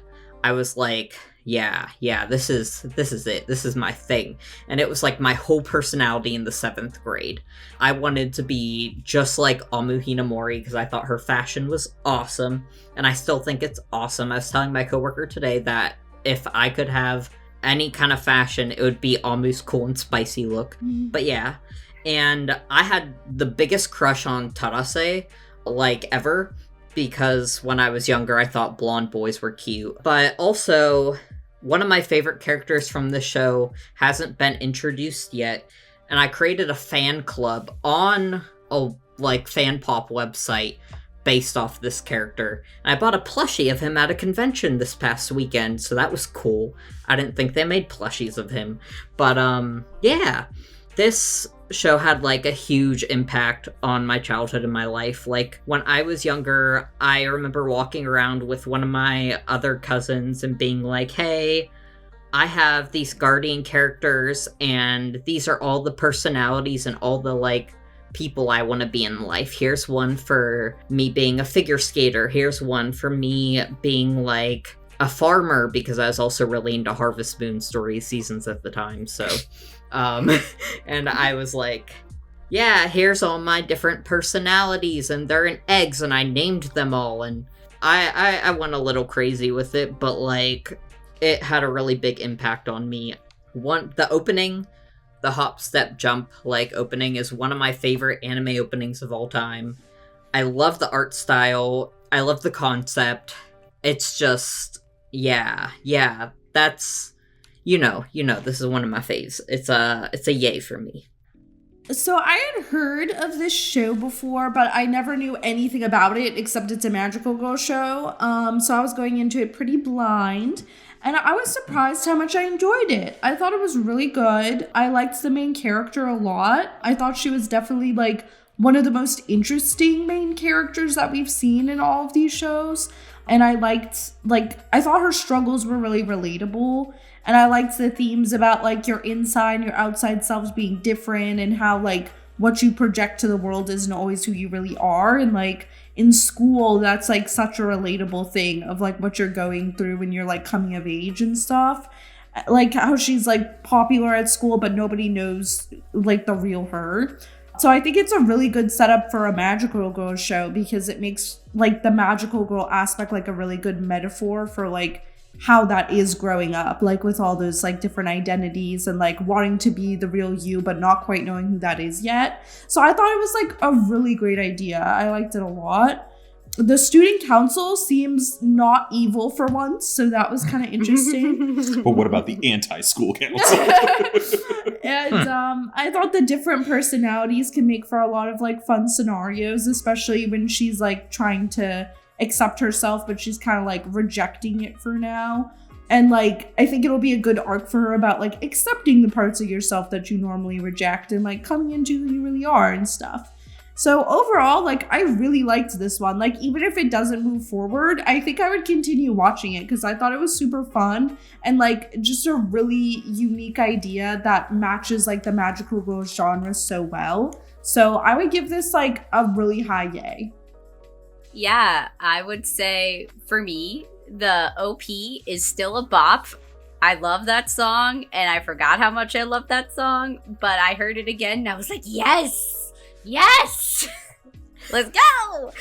I was like, yeah, this is it. This is my thing. And it was like my whole personality in the 7th grade. I wanted to be just like Amu Hinamori because I thought her fashion was awesome, and I still think it's awesome. I was telling my coworker today that if I could have any kind of fashion, it would be Amu's cool and spicy look. But yeah, and I had the biggest crush on Tadase, like, ever, because when I was younger, I thought blonde boys were cute. But also, one of my favorite characters from the show hasn't been introduced yet, and I created a fan club on a, like, fan pop website based off this character. And I bought a plushie of him at a convention this past weekend, so that was cool. I didn't think they made plushies of him. But, yeah. This show had, like, a huge impact on my childhood and my life. Like, when I was younger, I remember walking around with one of my other cousins and being like, hey, I have these Guardian characters, and these are all the personalities and all the, like, people I want to be in life. Here's one for me being a figure skater. Here's one for me being, like, a farmer, because I was also really into Harvest Moon story seasons at the time, so... and I was like, yeah, here's all my different personalities, and they're in eggs, and I named them all, and I went a little crazy with it, but, like, it had a really big impact on me. The opening, the hop, step, jump, like, opening is one of my favorite anime openings of all time. I love the art style, I love the concept, it's just, yeah, that's... You know, this is one of my faves. It's a yay for me. So I had heard of this show before, but I never knew anything about it except it's a magical girl show. So I was going into it pretty blind, and I was surprised how much I enjoyed it. I thought it was really good. I liked the main character a lot. I thought she was definitely, like, one of the most interesting main characters that we've seen in all of these shows. And I liked, like, I thought her struggles were really relatable. And I liked the themes about, like, your inside and your outside selves being different, and how, like, what you project to the world isn't always who you really are. And, like, in school, that's, like, such a relatable thing of, like, what you're going through when you're, like, coming of age and stuff. Like, how she's, like, popular at school, but nobody knows, like, the real her. So I think it's a really good setup for a magical girl show, because it makes, like, the magical girl aspect, like, a really good metaphor for, like, how that is growing up, like, with all those, like, different identities and, like, wanting to be the real you but not quite knowing who that is yet. So I thought it was, like, a really great idea. I liked it a lot. The student council seems not evil for once, so that was kind of interesting. But what about the anti-school council? And I thought the different personalities can make for a lot of, like, fun scenarios, especially when she's, like, trying to accept herself, but she's kind of, like, rejecting it for now. And, like, I think it'll be a good arc for her about, like, accepting the parts of yourself that you normally reject and, like, coming into who you really are and stuff. So overall, like, I really liked this one. Like, even if it doesn't move forward, I think I would continue watching it because I thought it was super fun and, like, just a really unique idea that matches, like, the magical girl genre so well. So I would give this, like, a really high yay. Yeah, I would say for me, the OP is still a bop. I love that song, and I forgot how much I love that song, but I heard it again, and I was like, yes! Yes! Let's go!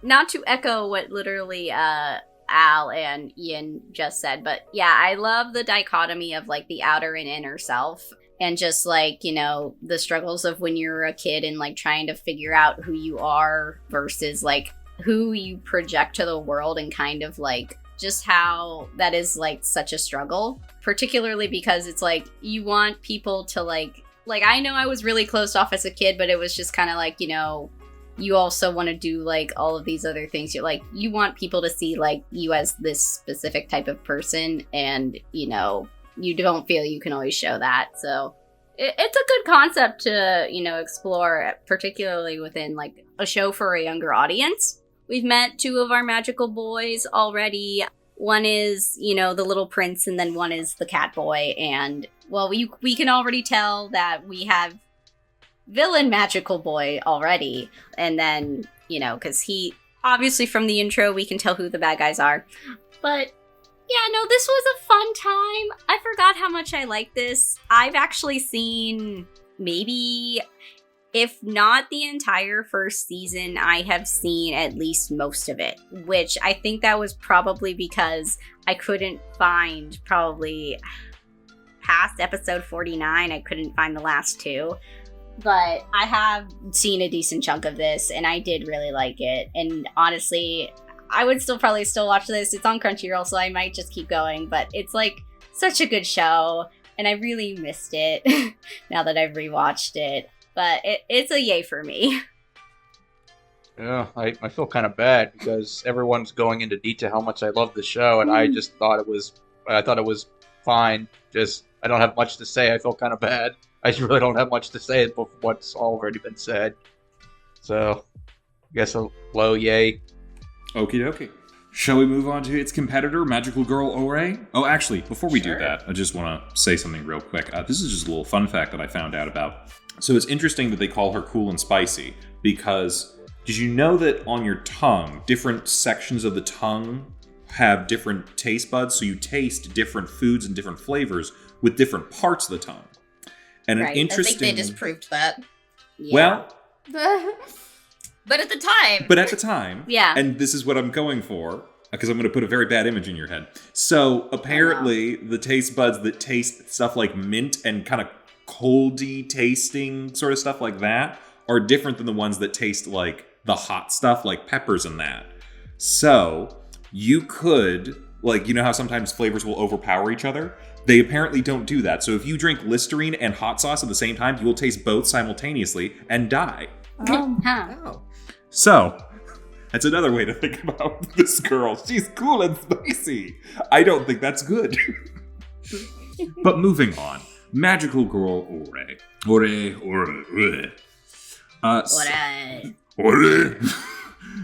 Not to echo what literally Al and Ian just said, but yeah, I love the dichotomy of, like, the outer and inner self. And just, like, you know, the struggles of when you're a kid and, like, trying to figure out who you are versus, like, who you project to the world and kind of, like, just how that is like such a struggle, particularly because it's like you want people to like I know I was really closed off as a kid, but it was just kind of like, you know, you also want to do like all of these other things. You're like, you want people to see like you as this specific type of person, and you know, you don't feel you can always show that. So it's a good concept to, you know, explore, particularly within like a show for a younger audience. We've met 2 of our magical boys already. One is, you know, the little prince, and then one is the cat boy. And, well, we can already tell that we have villain magical boy already. And then, you know, because he, obviously from the intro, we can tell who the bad guys are. But, yeah, no, this was a fun time. I forgot how much I like this. I've actually seen maybe... if not the entire first season, I have seen at least most of it, which I think that was probably because I couldn't find probably past episode 49. I couldn't find the last 2. But I have seen a decent chunk of this, and I did really like it. And honestly, I would probably still watch this. It's on Crunchyroll, so I might just keep going. But it's like such a good show, and I really missed it now that I've rewatched it. But it's a yay for me. Yeah, I feel kind of bad because everyone's going into detail how much I love the show, and I just thought it was fine. Just I don't have much to say. I feel kind of bad. I really don't have much to say for what's already been said. So, I guess a low yay. Okie dokie. Shall we move on to its competitor, Magical Girl Ore? Oh, actually, before we do that, I just want to say something real quick. This is just a little fun fact that I found out about. So it's interesting that they call her cool and spicy, because did you know that on your tongue, different sections of the tongue have different taste buds? So you taste different foods and different flavors with different parts of the tongue. And Right. an interesting... I think they just proved that. Well... But at the time... But at the time... Yeah. And this is what I'm going for, because I'm going to put a very bad image in your head. So apparently the taste buds that taste stuff like mint and kind of coldy tasting sort of stuff like that are different than the ones that taste like the hot stuff like peppers and that. So you could, like, you know how sometimes flavors will overpower each other? They apparently don't do that. So if you drink Listerine and hot sauce at the same time, you will taste both simultaneously and die. Oh. So that's another way to think about this girl. She's cool and spicy. I don't think that's good. But moving on. Magical Girl Ore.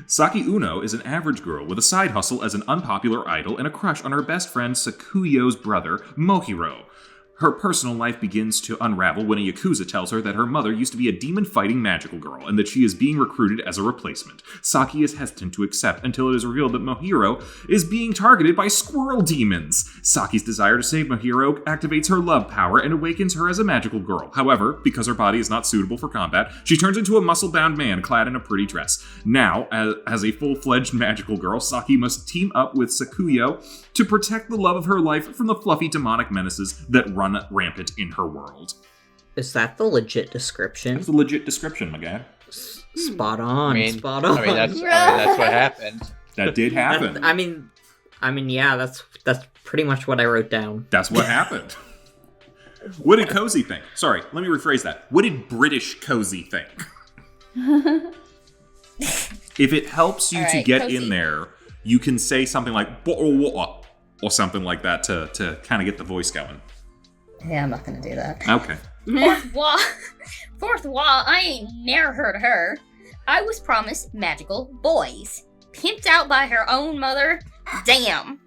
Saki Uno is an average girl with a side hustle as an unpopular idol and a crush on her best friend Sakuyo's brother, Mohiro. Her personal life begins to unravel when a Yakuza tells her that her mother used to be a demon-fighting magical girl and that she is being recruited as a replacement. Saki is hesitant to accept until it is revealed that Mohiro is being targeted by squirrel demons. Saki's desire to save Mohiro activates her love power and awakens her as a magical girl. However, because her body is not suitable for combat, she turns into a muscle-bound man clad in a pretty dress. Now, as a full-fledged magical girl, Saki must team up with Sakuyo to protect the love of her life from the fluffy demonic menaces that run rampant in her world. Is that the legit description? That's the legit description, my guy. Spot on. Spot on. that's what happened. That did happen. I mean, yeah, that's pretty much what I wrote down. That's what happened. What did Kozi think? Sorry, let me rephrase that. What did British Kozi think? If it helps you to get Kozi. in there, you can say something like or something like that to kind of get the voice going. Yeah, I'm not gonna do that. Okay. Fourth wall, I ain't never heard of her. I was promised magical boys. Pimped out by her own mother. Damn.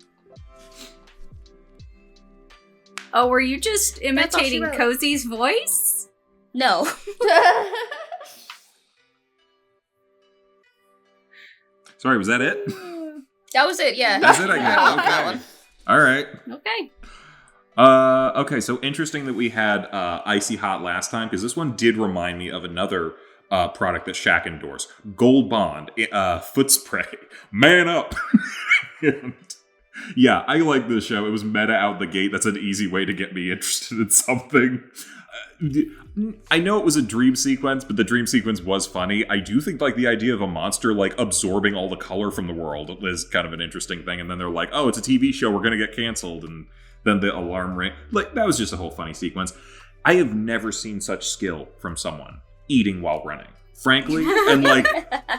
Oh, were you just all she imitating wrote. Kozi's voice? No. Sorry, was that it? That was it, yeah. That's it, I guess. That Okay. one. All right. Okay. Okay, so interesting that we had Icy Hot last time, because this one did remind me of another product that Shaq endorsed. Gold Bond, foot spray. Man up! And, yeah, I like this show. It was meta out the gate. That's an easy way to get me interested in something. I know it was a dream sequence, but the dream sequence was funny. I do think like the idea of a monster like absorbing all the color from the world is kind of an interesting thing. And then they're like, oh, it's a TV show, we're gonna get canceled, and then the alarm ring. Like, that was just a whole funny sequence. I have never seen such skill from someone eating while running, frankly. And like,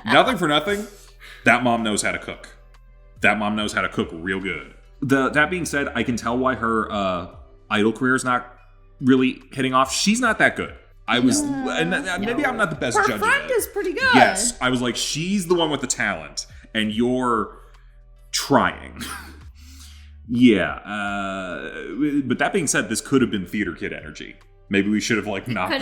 nothing for nothing, that mom knows how to cook. That mom knows how to cook real good. That being said, I can tell why her idol career is not really hitting off. She's not that good. Maybe I'm not the best judge of it. Her friend is pretty good. Yes, I was like, she's the one with the talent, and you're trying. Yeah, but that being said, this could have been Theater Kid energy. Maybe we should have like knocked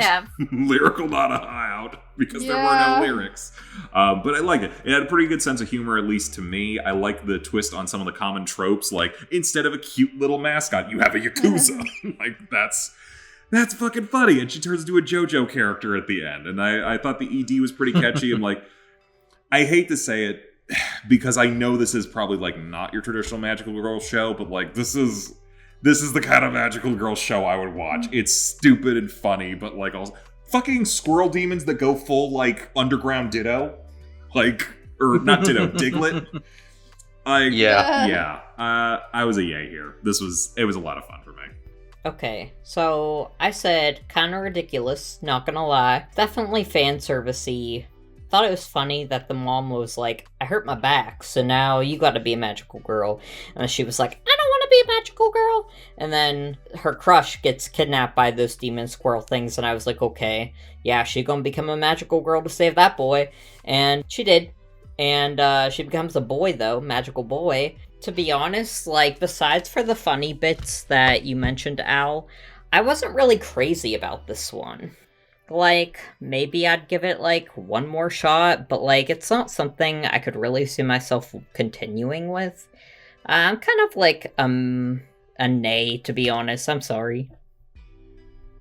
Lyrical Nanoha out because there were no lyrics. But I like it. It had a pretty good sense of humor, at least to me. I like the twist on some of the common tropes, like instead of a cute little mascot, you have a Yakuza. Like that's fucking funny. And she turns into a JoJo character at the end. And I thought the ED was pretty catchy. I'm like, I hate to say it, because I know this is probably like not your traditional magical girl show, but like this is the kind of magical girl show I would watch. It's stupid and funny, but like also fucking squirrel demons that go full like underground Ditto, like, or not Ditto, Diglett. I was a yay here. It was a lot of fun for me. Okay, so I said kind of ridiculous, not gonna lie. Definitely fan servicey. Thought it was funny that the mom was like, I hurt my back, so now you gotta be a magical girl. And she was like, I don't want to be a magical girl. And then her crush gets kidnapped by those demon squirrel things, and I was like, okay, yeah, she's gonna become a magical girl to save that boy. And she did. And she becomes a boy, though, magical boy. To be honest, like, besides for the funny bits that you mentioned, Al, I wasn't really crazy about this one. Like, maybe I'd give it, like, one more shot, but, like, it's not something I could really see myself continuing with. I'm kind of, like, a nay, to be honest. I'm sorry.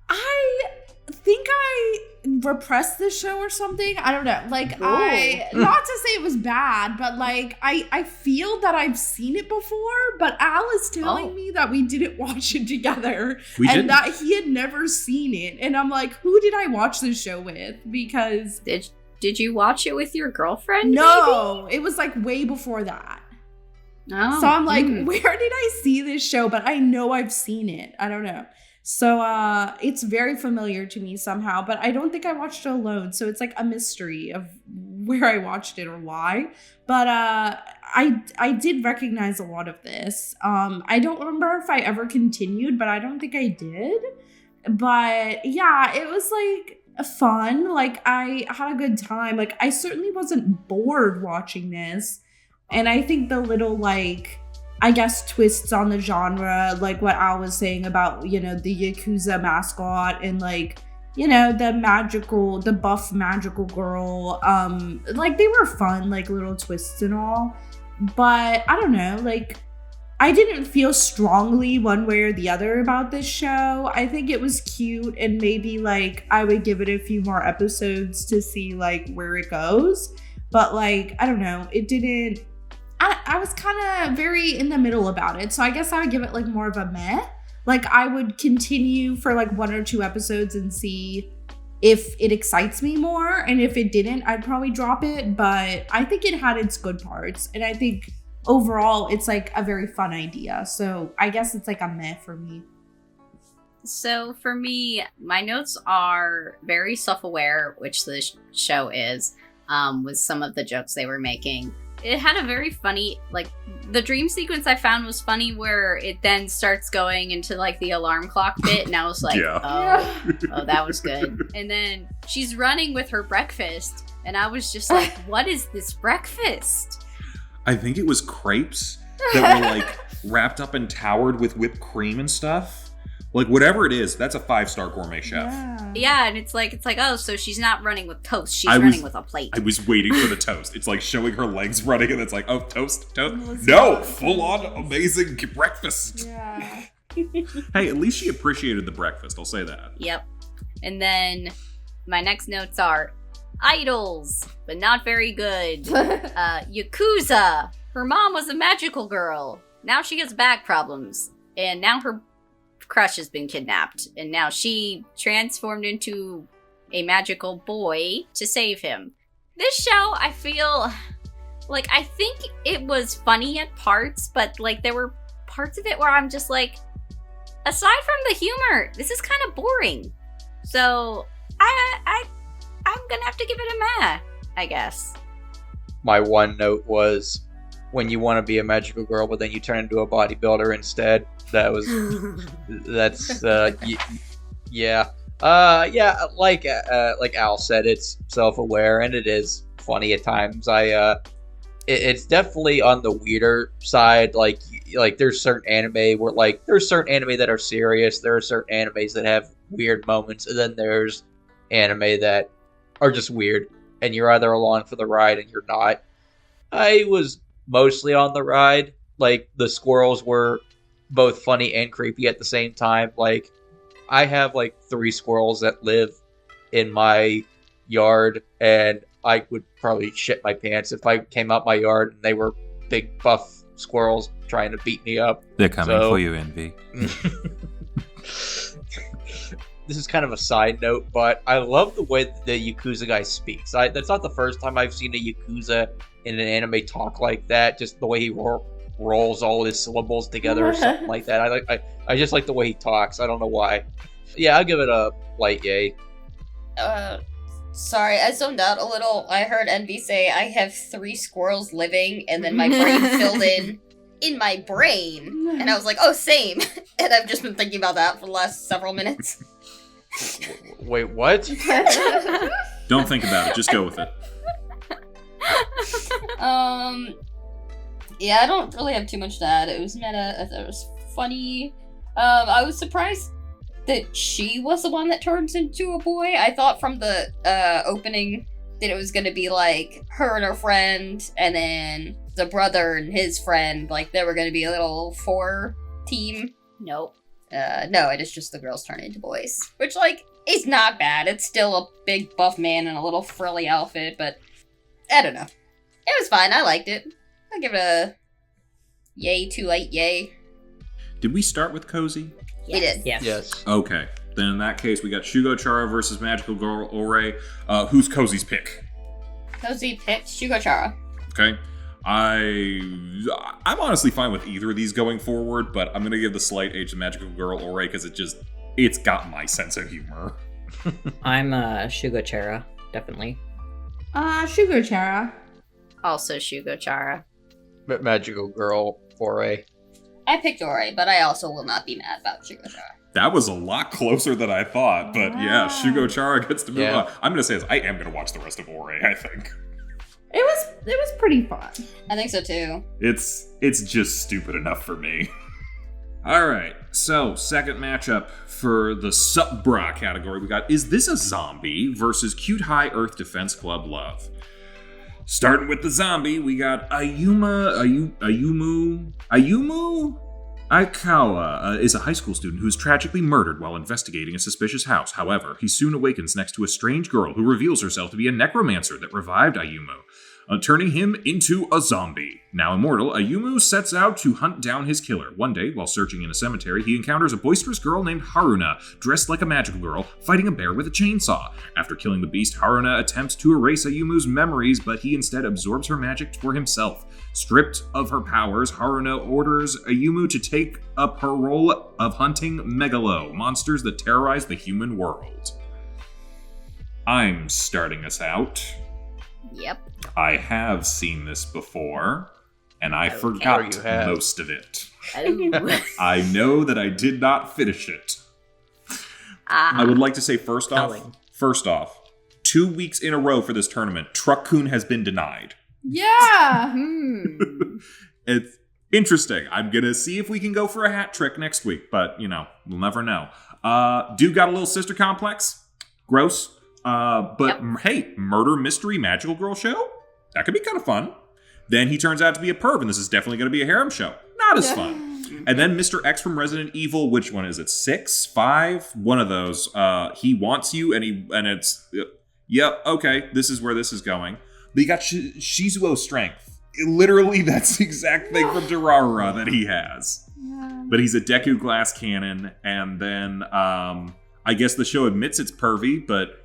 I think I repressed this show or something. I don't know. Like, not to say it was bad, but, like, I feel that I've seen it before, but Al is telling me that we didn't watch it together that he had never seen it. And I'm like, who did I watch this show with? Because... Did you watch it with your girlfriend? No, maybe? It was, like, way before that. Oh. So I'm like, where did I see this show? But I know I've seen it. I don't know. So it's very familiar to me somehow, but I don't think I watched it alone. So it's like a mystery of where I watched it or why. But I did recognize a lot of this. I don't remember if I ever continued, but I don't think I did. But yeah, it was like fun. Like I had a good time. Like I certainly wasn't bored watching this. And I think the little like, I guess, twists on the genre, like what Al was saying about, you know, the Yakuza mascot and like, you know, the buff magical girl, like they were fun, like little twists and all. But I don't know, like I didn't feel strongly one way or the other about this show. I think it was cute and maybe like I would give it a few more episodes to see like where it goes. But like, I don't know, it didn't, I was kind of very in the middle about it. So I guess I would give it like more of a meh. Like I would continue for like 1 or 2 episodes and see if it excites me more. And if it didn't, I'd probably drop it. But I think it had its good parts. And I think overall, it's like a very fun idea. So I guess it's like a meh for me. So for me, my notes are very self-aware, which the show is, with some of the jokes they were making. It had a very funny, like, the dream sequence I found was funny where it then starts going into, like, the alarm clock bit, and I was like, oh, that was good. And then she's running with her breakfast, and I was just like, what is this breakfast? I think it was crepes that were, like, wrapped up and towered with whipped cream and stuff. Like, whatever it is, that's a 5-star gourmet chef. Yeah, and it's like, oh, so she's not running with toast. She's running with a plate. I was waiting for the toast. It's like showing her legs running, and it's like, oh, toast. No, full-on amazing breakfast. Yeah. Hey, at least she appreciated the breakfast. I'll say that. Yep. And then my next notes are idols, but not very good. Yakuza. Her mom was a magical girl. Now she has back problems. And now her crush has been kidnapped, and now she transformed into a magical boy to save him. This show, I feel like, I think it was funny at parts, but like there were parts of it where I'm just like, aside from the humor, this is kind of boring. So I'm gonna have to give it a meh, I guess. My one note was when you want to be a magical girl, but then you turn into a bodybuilder instead. Yeah. Like Al said, it's self-aware and it is funny at times. It's definitely on the weirder side. Like there's certain anime where there's certain anime that are serious. There are certain animes that have weird moments, and then there's anime that are just weird, and you're either along for the ride and you're not. I was mostly on the ride. Like the squirrels were both funny and creepy at the same time. Like I have 3 squirrels that live in my yard, and I would probably shit my pants if I came out my yard and they were big buff squirrels trying to beat me up. They're coming for you, Envy. This is kind of a side note, but I love the way the Yakuza guy speaks. That's not the first time I've seen a Yakuza in an anime talk like that. Just the way he rolls all his syllables together or something like that. I just like the way he talks. I don't know why. Yeah, I'll give it a light yay. Sorry, I zoned out a little. I heard Envy say, I have 3 squirrels living, and then my brain filled in my brain. And I was like, oh, same. And I've just been thinking about that for the last several minutes. Wait, what? Don't think about it. Just go with it. Yeah, I don't really have too much to add. It was meta. I thought it was funny. I was surprised that she was the one that turns into a boy. I thought from the opening that it was going to be like her and her friend, and then the brother and his friend, like they were going to be a little 4 team. Nope. No, it is just the girls turn into boys, which is not bad. It's still a big buff man in a little frilly outfit, but I don't know. It was fine. I liked it. I'll give it a yay, too late, yay. Did we start with Kozi? We did. Yes. Okay. Then in that case, we got Shugo Chara versus Magical Girl Ore. Who's Kozi's pick? Kozi picked Shugo Chara. Okay. I'm honestly fine with either of these going forward, but I'm going to give the slight age to Magical Girl Ore because it's got my sense of humor. I'm Shugo Chara, definitely. Shugo Chara. Also Shugo Chara. Magical Girl Ore. I picked Ore, but I also will not be mad about Shugo Chara. That was a lot closer than I thought, but yeah, Shugo Chara gets to move on. I'm going to say this, I am going to watch the rest of Ore, I think. It was pretty fun. I think so too. It's just stupid enough for me. Alright, so second matchup for the Sup Brah category we got Is This a Zombie versus Cute High Earth Defense Club Love. Starting with the zombie, we got Ayumu Aikawa is a high school student who is tragically murdered while investigating a suspicious house. However, he soon awakens next to a strange girl who reveals herself to be a necromancer that revived Ayumu, turning him into a zombie. Now immortal, Ayumu sets out to hunt down his killer. One day, while searching in a cemetery, he encounters a boisterous girl named Haruna, dressed like a magical girl, fighting a bear with a chainsaw. After killing the beast, Haruna attempts to erase Ayumu's memories, but he instead absorbs her magic for himself. Stripped of her powers, Haruna orders Ayumu to take up her role of hunting megalo, monsters that terrorize the human world. I'm starting us out. Yep. I have seen this before, and I forgot most of it. Oh. I know that I did not finish it. I would like to say first off, 2 weeks in a row for this tournament, Truck-kun has been denied. Yeah. It's interesting. I'm going to see if we can go for a hat trick next week, but, we'll never know. Dude got a little sister complex. Gross. But hey, murder mystery magical girl show? That could be kind of fun. Then he turns out to be a perv, and this is definitely going to be a harem show. Not as fun. And then Mr. X from Resident Evil, which one is it? 6? 5? One of those. He wants you, and it's... Yep, okay, this is where this is going. But you got Shizuo's strength. literally, that's the exact thing from DoReMi that he has. Yeah. But he's a Deku glass cannon, and then I guess the show admits it's pervy, but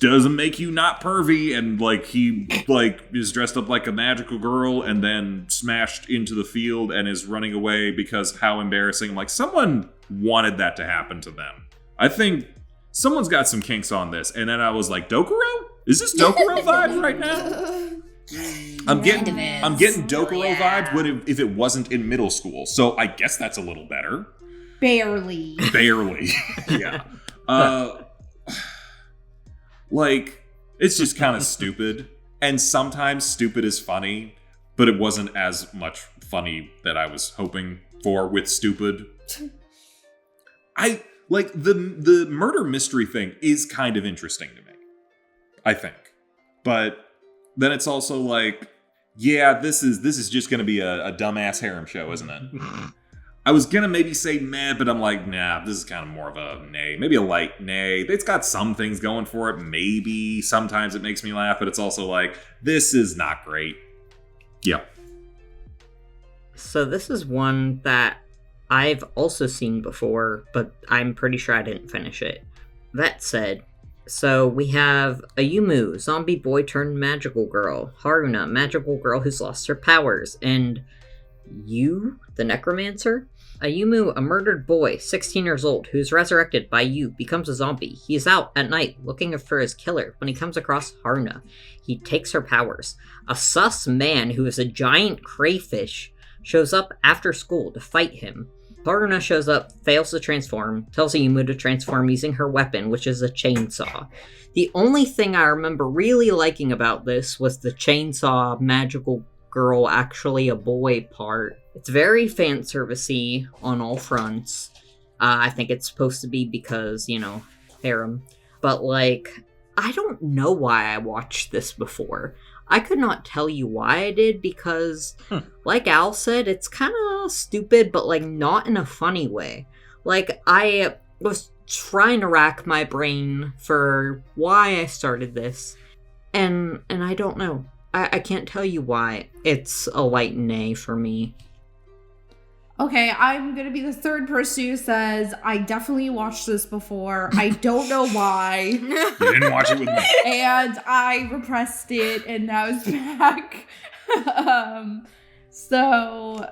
doesn't make you not pervy, and like he like is dressed up like a magical girl and then smashed into the field and is running away because how embarrassing. I'm like, someone wanted that to happen to them. I think someone's got some kinks on this. And then I was like, Dokuro? Is this Dokuro vibes right now? I'm getting Dokuro vibes if it wasn't in middle school. So I guess that's a little better. Barely. Yeah. Like, it's just kind of stupid. And sometimes stupid is funny, but it wasn't as much funny that I was hoping for with stupid. I like the murder mystery thing is kind of interesting to me, I think. But then it's also like, yeah, this is just going to be a dumbass harem show, isn't it? I was going to maybe say meh, but I'm like, nah, this is kind of more of a nay. Maybe a light nay. It's got some things going for it. Maybe sometimes it makes me laugh, but it's also like, this is not great. Yep. So this is one that I've also seen before, but I'm pretty sure I didn't finish it. That said, so we have Ayumu, zombie boy turned magical girl. Haruna, magical girl who's lost her powers. And Yu, the necromancer. Ayumu, a murdered boy, 16 years old, who's resurrected by Yu, becomes a zombie. He's out at night looking for his killer when he comes across Haruna. He takes her powers. A sus man who is a giant crayfish shows up after school to fight him. Haruna shows up, fails to transform, tells Ayumu to transform using her weapon, which is a chainsaw. The only thing I remember really liking about this was the chainsaw magical girl actually a boy part. It's very fan servicey on all fronts. I think it's supposed to be because, harem. But like, I don't know why I watched this before. I could not tell you why I did because, like Al said, it's kind of stupid, but like not in a funny way. Like, I was trying to rack my brain for why I started this, and I don't know. I can't tell you why. It's a light nay for me. Okay, I'm gonna be the third person who says I definitely watched this before. I don't know why. You didn't watch it with me. And I repressed it, and now it's back. So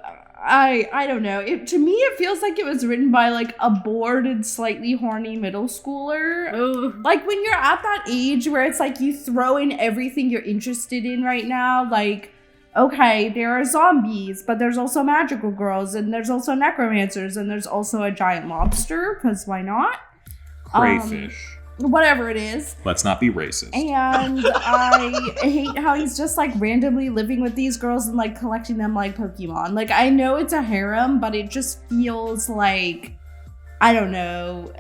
I don't know. To me, it feels like it was written by like a bored and slightly horny middle schooler. Ooh. Like when you're at that age where it's like you throw in everything you're interested in right now, like, okay, there are zombies, but there's also magical girls, and there's also necromancers, and there's also a giant lobster, because why not? Crayfish. Whatever it is. Let's not be racist. And I hate how he's just like randomly living with these girls and like collecting them like Pokemon. Like, I know it's a harem, but it just feels like, I don't know,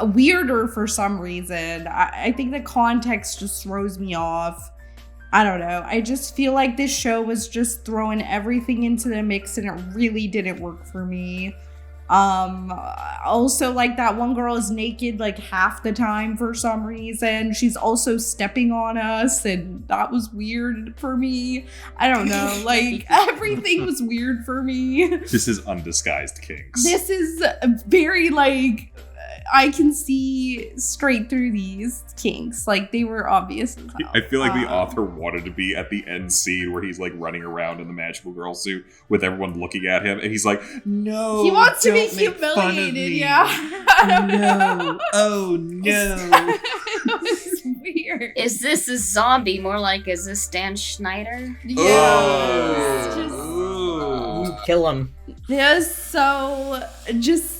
weirder for some reason. I think the context just throws me off. I don't know. I just feel like this show was just throwing everything into the mix and it really didn't work for me. Also, like, that one girl is naked like half the time for some reason. She's also stepping on us, and that was weird for me. I don't know. Like, everything was weird for me. This is undisguised kinks. This is very, like, I can see straight through these kinks. Like, they were obvious as hell. I feel like the author wanted to be at the end scene where he's like running around in the magical girl suit with everyone looking at him, and he's like, no, he wants to be don't make fun of humiliated. me. Yeah. I don't know. Oh no. It was weird. Is this a zombie? More like, is this Dan Schneider? Yes. Oh. Kill him. Just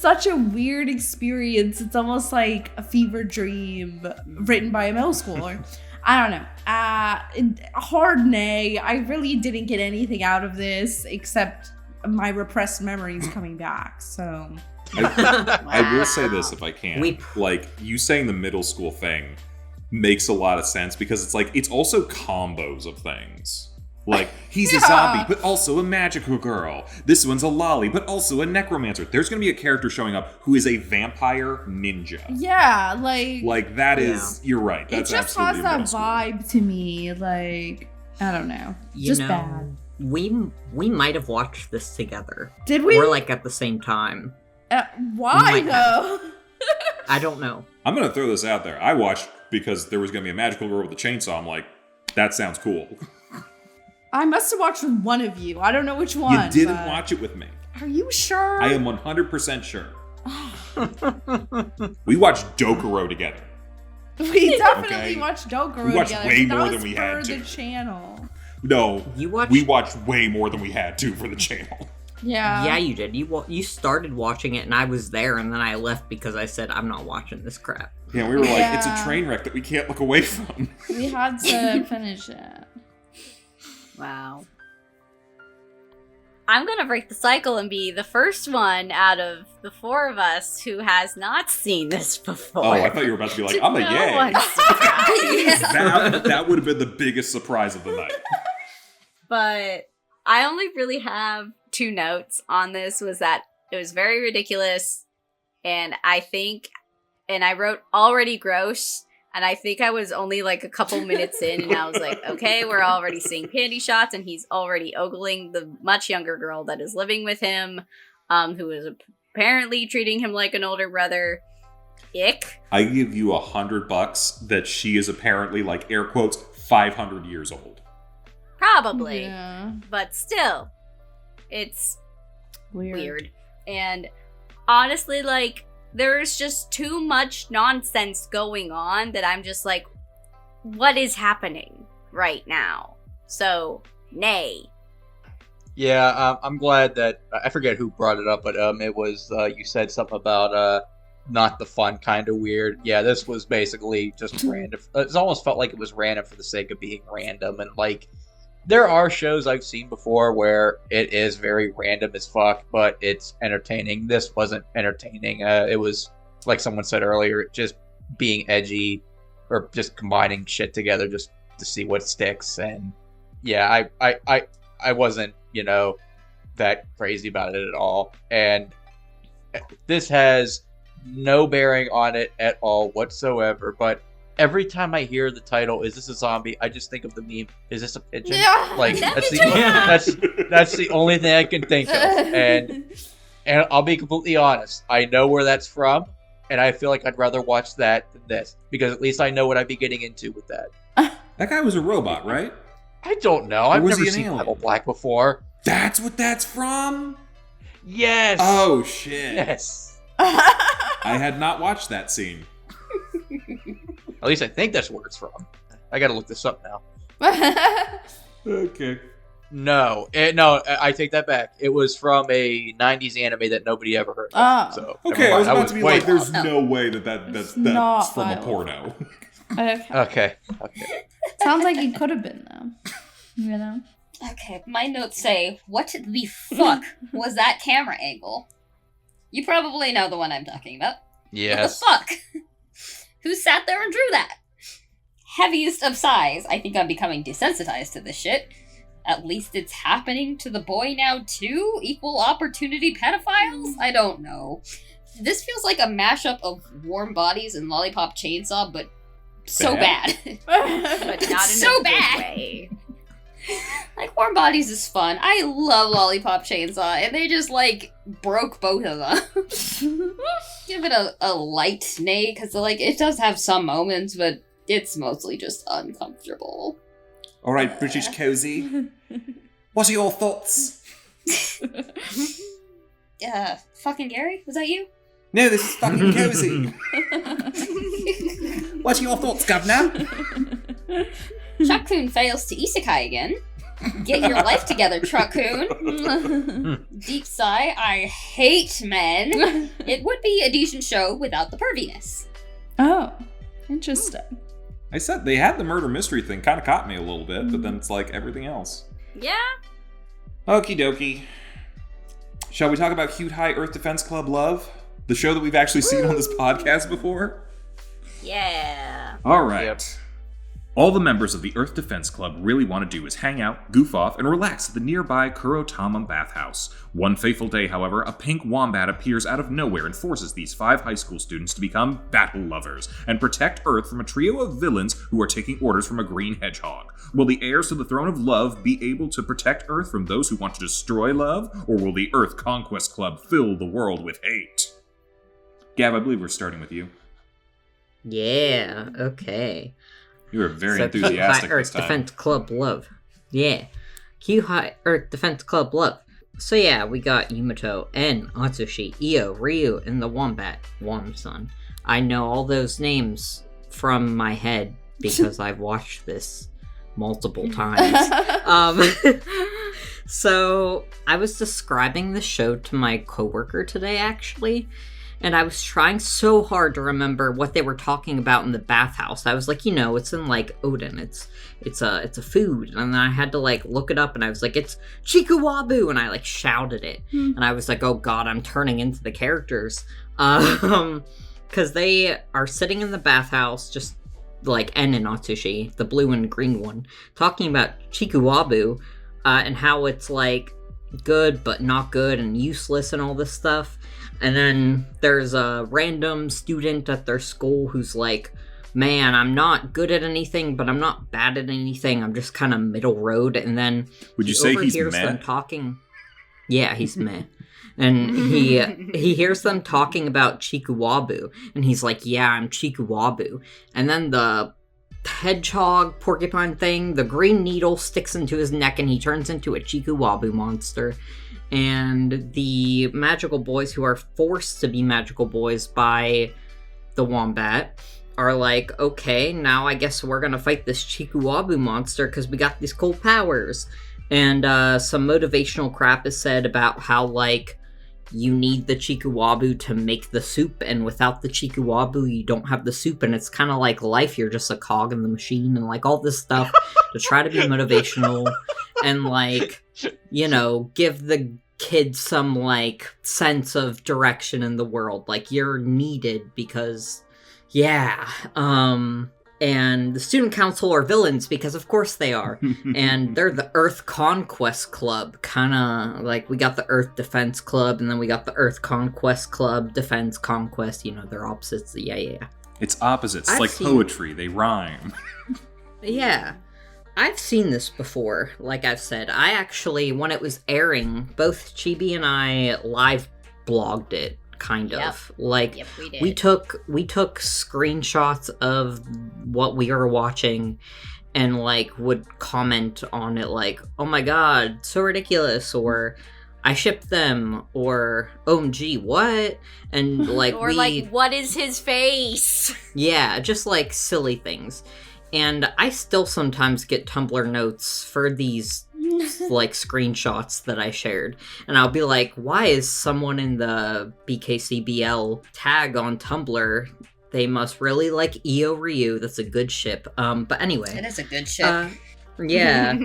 such a weird experience. It's almost like a fever dream written by a middle schooler. I don't know. Hard nay. I really didn't get anything out of this except my repressed memories coming back. So I will say this if I can. We- Like, you saying the middle school thing makes a lot of sense because it's like, it's also combos of things. Like, he's a zombie, but also a magical girl. This one's a lolly, but also a necromancer. There's going to be a character showing up who is a vampire ninja. yeah, like Like, that is, you're right. That's it just has absolutely that middle school. vibe to me. Like, I don't know. You Just know, bad. we might have watched this together. Did we? Or like at the same time. Why though? I don't know. I'm going to throw this out there. I watched because there was going to be a magical girl with a chainsaw. I'm like, that sounds cool. I must have watched with one of you. I don't know which one. You didn't watch it with me. Are you sure? I am 100% sure. We watched Dokuro together. We definitely Okay. watched Dokuro We watched together. way but more that than was we had for to. the channel. No, You watched? we watched way more than we had to for the channel. Yeah. Yeah, you did. You started watching it, and I was there, and then I left because I said I'm not watching this crap. Yeah, we were like, it's a Yeah. train wreck that we can't look away from. We had to finish it. Wow. I'm gonna break the cycle and be the first one out of the four of us who has not seen this before. Oh, I thought you were about to be like, I'm a No yay. one's surprised. That would have been the biggest surprise of the night. But I only really have 2 notes on this, was that it was very ridiculous, and I wrote already gross, and I think I was only like a couple minutes in, and I was like, okay, we're already seeing panty shots, and he's already ogling the much younger girl that is living with him, who is apparently treating him like an older brother. Ick. I give you $100 that she is apparently, like, air quotes, 500 years old. Probably. Yeah. But still, it's Weird. weird. And honestly, like, there's just too much nonsense going on that I'm just like, what is happening right now? So, nay. Yeah, I'm glad that I forget who brought it up, but it was you said something about not the fun kind of weird. Yeah, this was basically just random. It almost felt like it was random for the sake of being random, and like there are shows I've seen before where it is very random as fuck, but it's entertaining. This wasn't entertaining. It was like someone said earlier, just being edgy or just combining shit together just to see what sticks. And yeah, I wasn't, that crazy about it at all. And this has no bearing on it at all whatsoever. But every time I hear the title, "Is this a zombie?" I just think of the meme. Is this a pigeon? Yeah. Like That that's pigeon. that's the only thing I can think of. And I'll be completely honest. I know where that's from, and I feel like I'd rather watch that than this because at least I know what I'd be getting into with that. That guy was a robot, right? I don't know. I've was never he an seen alien? Bible Black before. That's what that's from? Yes. Oh, shit. Yes. I had not watched that scene. At least I think that's where it's from. I gotta look this up now. Okay. No, I take that back. It was from a '90s anime that nobody ever heard of. Oh. So Okay, I was about to be way like, there's off. no way that's not from a Bible. porno. Okay. Okay. Sounds like it could have been though. Okay, my notes say, what the fuck was that camera angle? You probably know the one I'm talking about. Yes. What the fuck? Who sat there and drew that? Heaviest of sighs. I think I'm becoming desensitized to this shit. At least it's happening to the boy now too? Equal opportunity pedophiles? I don't know. This feels like a mashup of Warm Bodies and Lollipop Chainsaw, but so bad. But not in So a bad. good way. Like, Warm Bodies is fun. I love Lollipop Chainsaw, and they just, like, broke both of them. Give it a light nay, because, like, it does have some moments, but it's mostly just uncomfortable. All right, British Kozi. What are your thoughts? Fucking Gary? Was that you? No, this is fucking Kozi. What are your thoughts, Governor? Truck-kun fails to isekai again. Get your life together, Truck-kun. Deep sigh, I hate men. It would be a decent show without the perviness. Oh, interesting. I said they had the murder mystery thing, kind of caught me a little bit, but then it's like everything else. Yeah. Okie dokie. Shall we talk about Cute High Earth Defense Club Love? The show that we've actually seen on this podcast before? Yeah. All right. Yep. All the members of the Earth Defense Club really want to do is hang out, goof off, and relax at the nearby Kurotama bathhouse. One fateful day, however, a pink wombat appears out of nowhere and forces these 5 high school students to become battle lovers and protect Earth from a trio of villains who are taking orders from a green hedgehog. Will the heirs to the throne of love be able to protect Earth from those who want to destroy love, or will the Earth Conquest Club fill the world with hate? Gab, I believe we're starting with you. Yeah, okay. You were very So enthusiastic Q-High this Earth time. Defense Club love. Yeah. Q-High Earth Defense Club love. So yeah, we got Yumoto and Atsushi, Io, Ryu, and the Wombat, Wom-san. I know all those names from my head because I've watched this multiple times. So I was describing the show to my coworker today, actually, and I was trying so hard to remember what they were talking about in the bathhouse. I was like, it's in like Odin. It's a food, and then I had to like look it up, and I was like, it's Chikuwabu, and I like shouted it, and I was like, oh god, I'm turning into the characters, because they are sitting in the bathhouse, just like En and Atsushi, the blue and green one, talking about Chikuwabu, and how it's like good but not good and useless and all this stuff. And then there's a random student at their school who's like, man, I'm not good at anything, but I'm not bad at anything. I'm just kind of middle road. And then Would you say he's overhears meh? them talking. Yeah, he's meh. And he hears them talking about Chikuwabu, and he's like, yeah, I'm Chikuwabu. And then the hedgehog porcupine thing, the green needle sticks into his neck, and he turns into a Chikuwabu monster. And the magical boys, who are forced to be magical boys by the wombat, are like, okay, now I guess we're gonna fight this Chikuwabu monster because we got these cool powers. And some motivational crap is said about how, like, you need the Chikuwabu to make the soup, and without the Chikuwabu, you don't have the soup, and it's kind of like life, you're just a cog in the machine, and like all this stuff to try to be motivational and like, give the kids some like sense of direction in the world. Like, you're needed because, yeah, and the student council are villains because of course they are. And they're the Earth Conquest Club. Kinda like we got the Earth Defense Club, and then we got the Earth Conquest Club, Defense Conquest, they're opposites. Yeah. It's opposites. I've Like seen- poetry. They rhyme. Yeah. I've seen this before, like I've said. I actually, when it was airing, both Chibi and I live blogged it, kind of. Like, Yep, we did. we took screenshots of what we were watching and like would comment on it like, oh my god, so ridiculous, or I shipped them, or OMG, what? And like or like, what is his face? yeah, just like silly things. And I still sometimes get Tumblr notes for these like screenshots that I shared. And I'll be like, why is someone in the BKCBL tag on Tumblr? They must really like Io Ryu. That's a good ship. But anyway. It is a good ship. Yeah.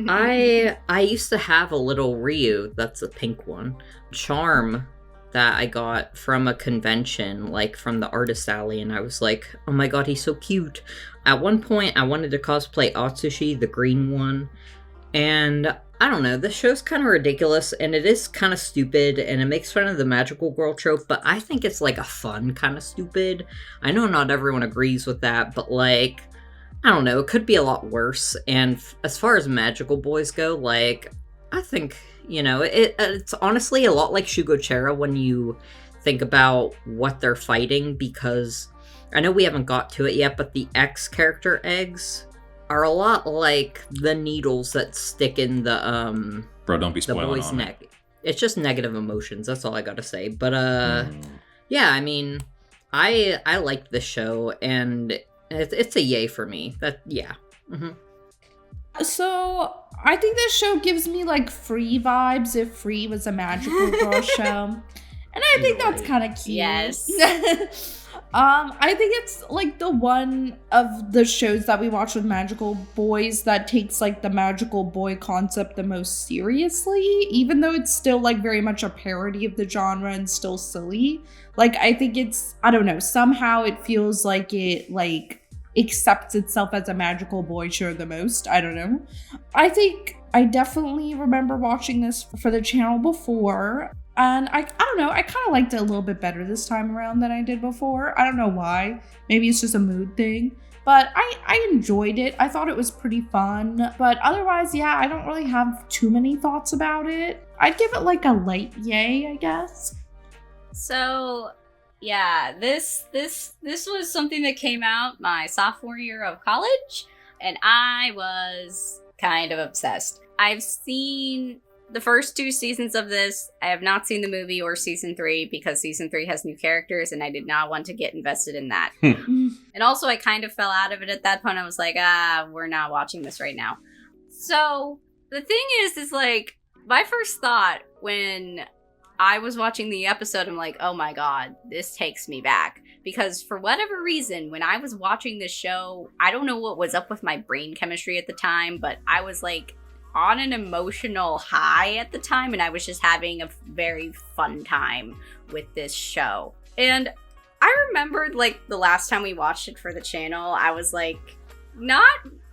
I used to have a little Ryu, that's a pink one, charm that I got from a convention, like from the Artist Alley, and I was like, oh my god, he's so cute. At one point, I wanted to cosplay Atsushi, the green one, and I don't know, this show's kind of ridiculous, and it is kind of stupid, and it makes fun of the magical girl trope, but I think it's like a fun kind of stupid. I know not everyone agrees with that, but like, I don't know, it could be a lot worse, and as far as magical boys go, like, I think, it's honestly a lot like Shugo Chara when you think about what they're fighting, because I know we haven't got to it yet, but the X character eggs are a lot like the needles that stick in the Bro, don't be the spoiling boy's on me. neck. It's just negative emotions, that's all I gotta say. But yeah, I mean, I liked the show, and it's a yay for me. So, I think this show gives me like Free vibes if Free was a magical girl show. And I think that's kind of cute. Yes. I think it's like the one of the shows that we watch with magical boys that takes like the magical boy concept the most seriously, even though it's still like very much a parody of the genre and still silly. Like, I think it's, I don't know, somehow it feels like it like accepts itself as a magical boy show the most. I don't know. I think I definitely remember watching this for the channel before, and I don't know, I kind of liked it a little bit better this time around than I did before. I don't know why. Maybe it's just a mood thing. But I enjoyed it. I thought it was pretty fun. But otherwise, yeah, I don't really have too many thoughts about it. I'd give it like a light yay, I guess. So, yeah, this was something that came out my sophomore year of college, and I was kind of obsessed. I've seen the first 2 seasons of this. I have not seen the movie or season 3 because season 3 has new characters and I did not want to get invested in that. And also I kind of fell out of it at that point. I was like, we're not watching this right now. So the thing is like, my first thought when I was watching the episode, I'm like, oh my god, this takes me back. Because for whatever reason, when I was watching this show, I don't know what was up with my brain chemistry at the time, but I was like, on an emotional high at the time, and I was just having a very fun time with this show. And I remembered, like, the last time we watched it for the channel, I was, like, not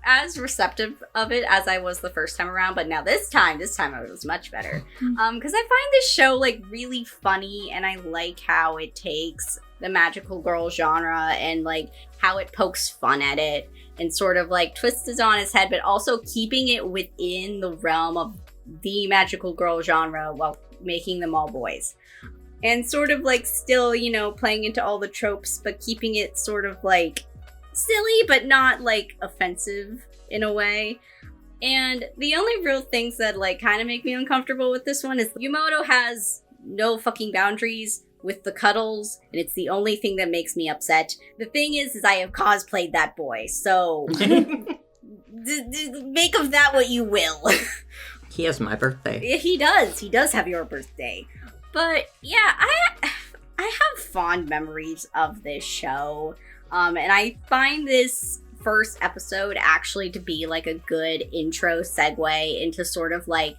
as receptive of it as I was the first time around, but now this time I was much better. Because I find this show, like, really funny, and I like how it takes the magical girl genre and, like, how it pokes fun at it. And sort of like twists it on its head, but also keeping it within the realm of the magical girl genre while making them all boys. And sort of like still, you know, playing into all the tropes, but keeping it sort of like silly, but not like offensive in a way. And the only real things that like kind of make me uncomfortable with this one is Yumoto has no fucking boundaries with the cuddles, and it's the only thing that makes me upset. The thing is I have cosplayed that boy, so make of that what you will. He has my birthday. He does have your birthday. But yeah, I have fond memories of this show, and I find this first episode actually to be like a good intro segue into sort of like,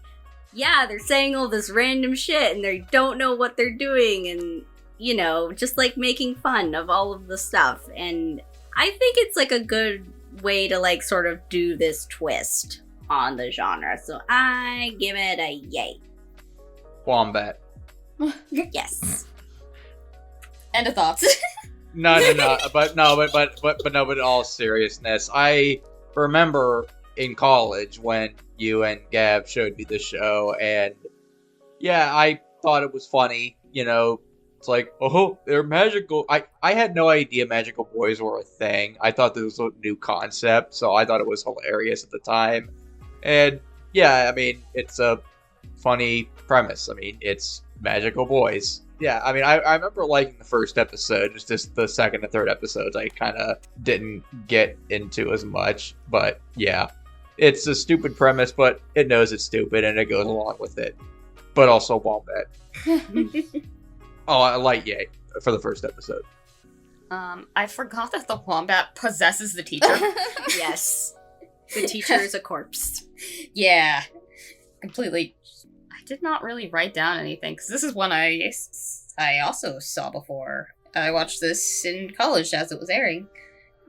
yeah, they're saying all this random shit and they don't know what they're doing and, you know, just like making fun of all of the stuff. And I think it's like a good way to like sort of do this twist on the genre. So I give it a yay. Wombat. Yes. End of thoughts. No, but in all seriousness, I remember in college when you and Gab showed me the show, and yeah, I thought it was funny, you know, it's like, oh, they're magical. I had no idea magical boys were a thing. I thought this was a new concept, so I thought it was hilarious at the time. And yeah, I mean, it's a funny premise. I mean, it's magical boys. Yeah, I mean, I remember liking the first episode. It's just the second and third episodes I kind of didn't get into as much. But yeah, it's a stupid premise, but it knows it's stupid and it goes along with it. But also Wombat. Oh, a light yay for the first episode. I forgot that the wombat possesses the teacher. Yes. The teacher is a corpse. Yeah. Completely. I did not really write down anything, because this is one I also saw before. I watched this in college as it was airing.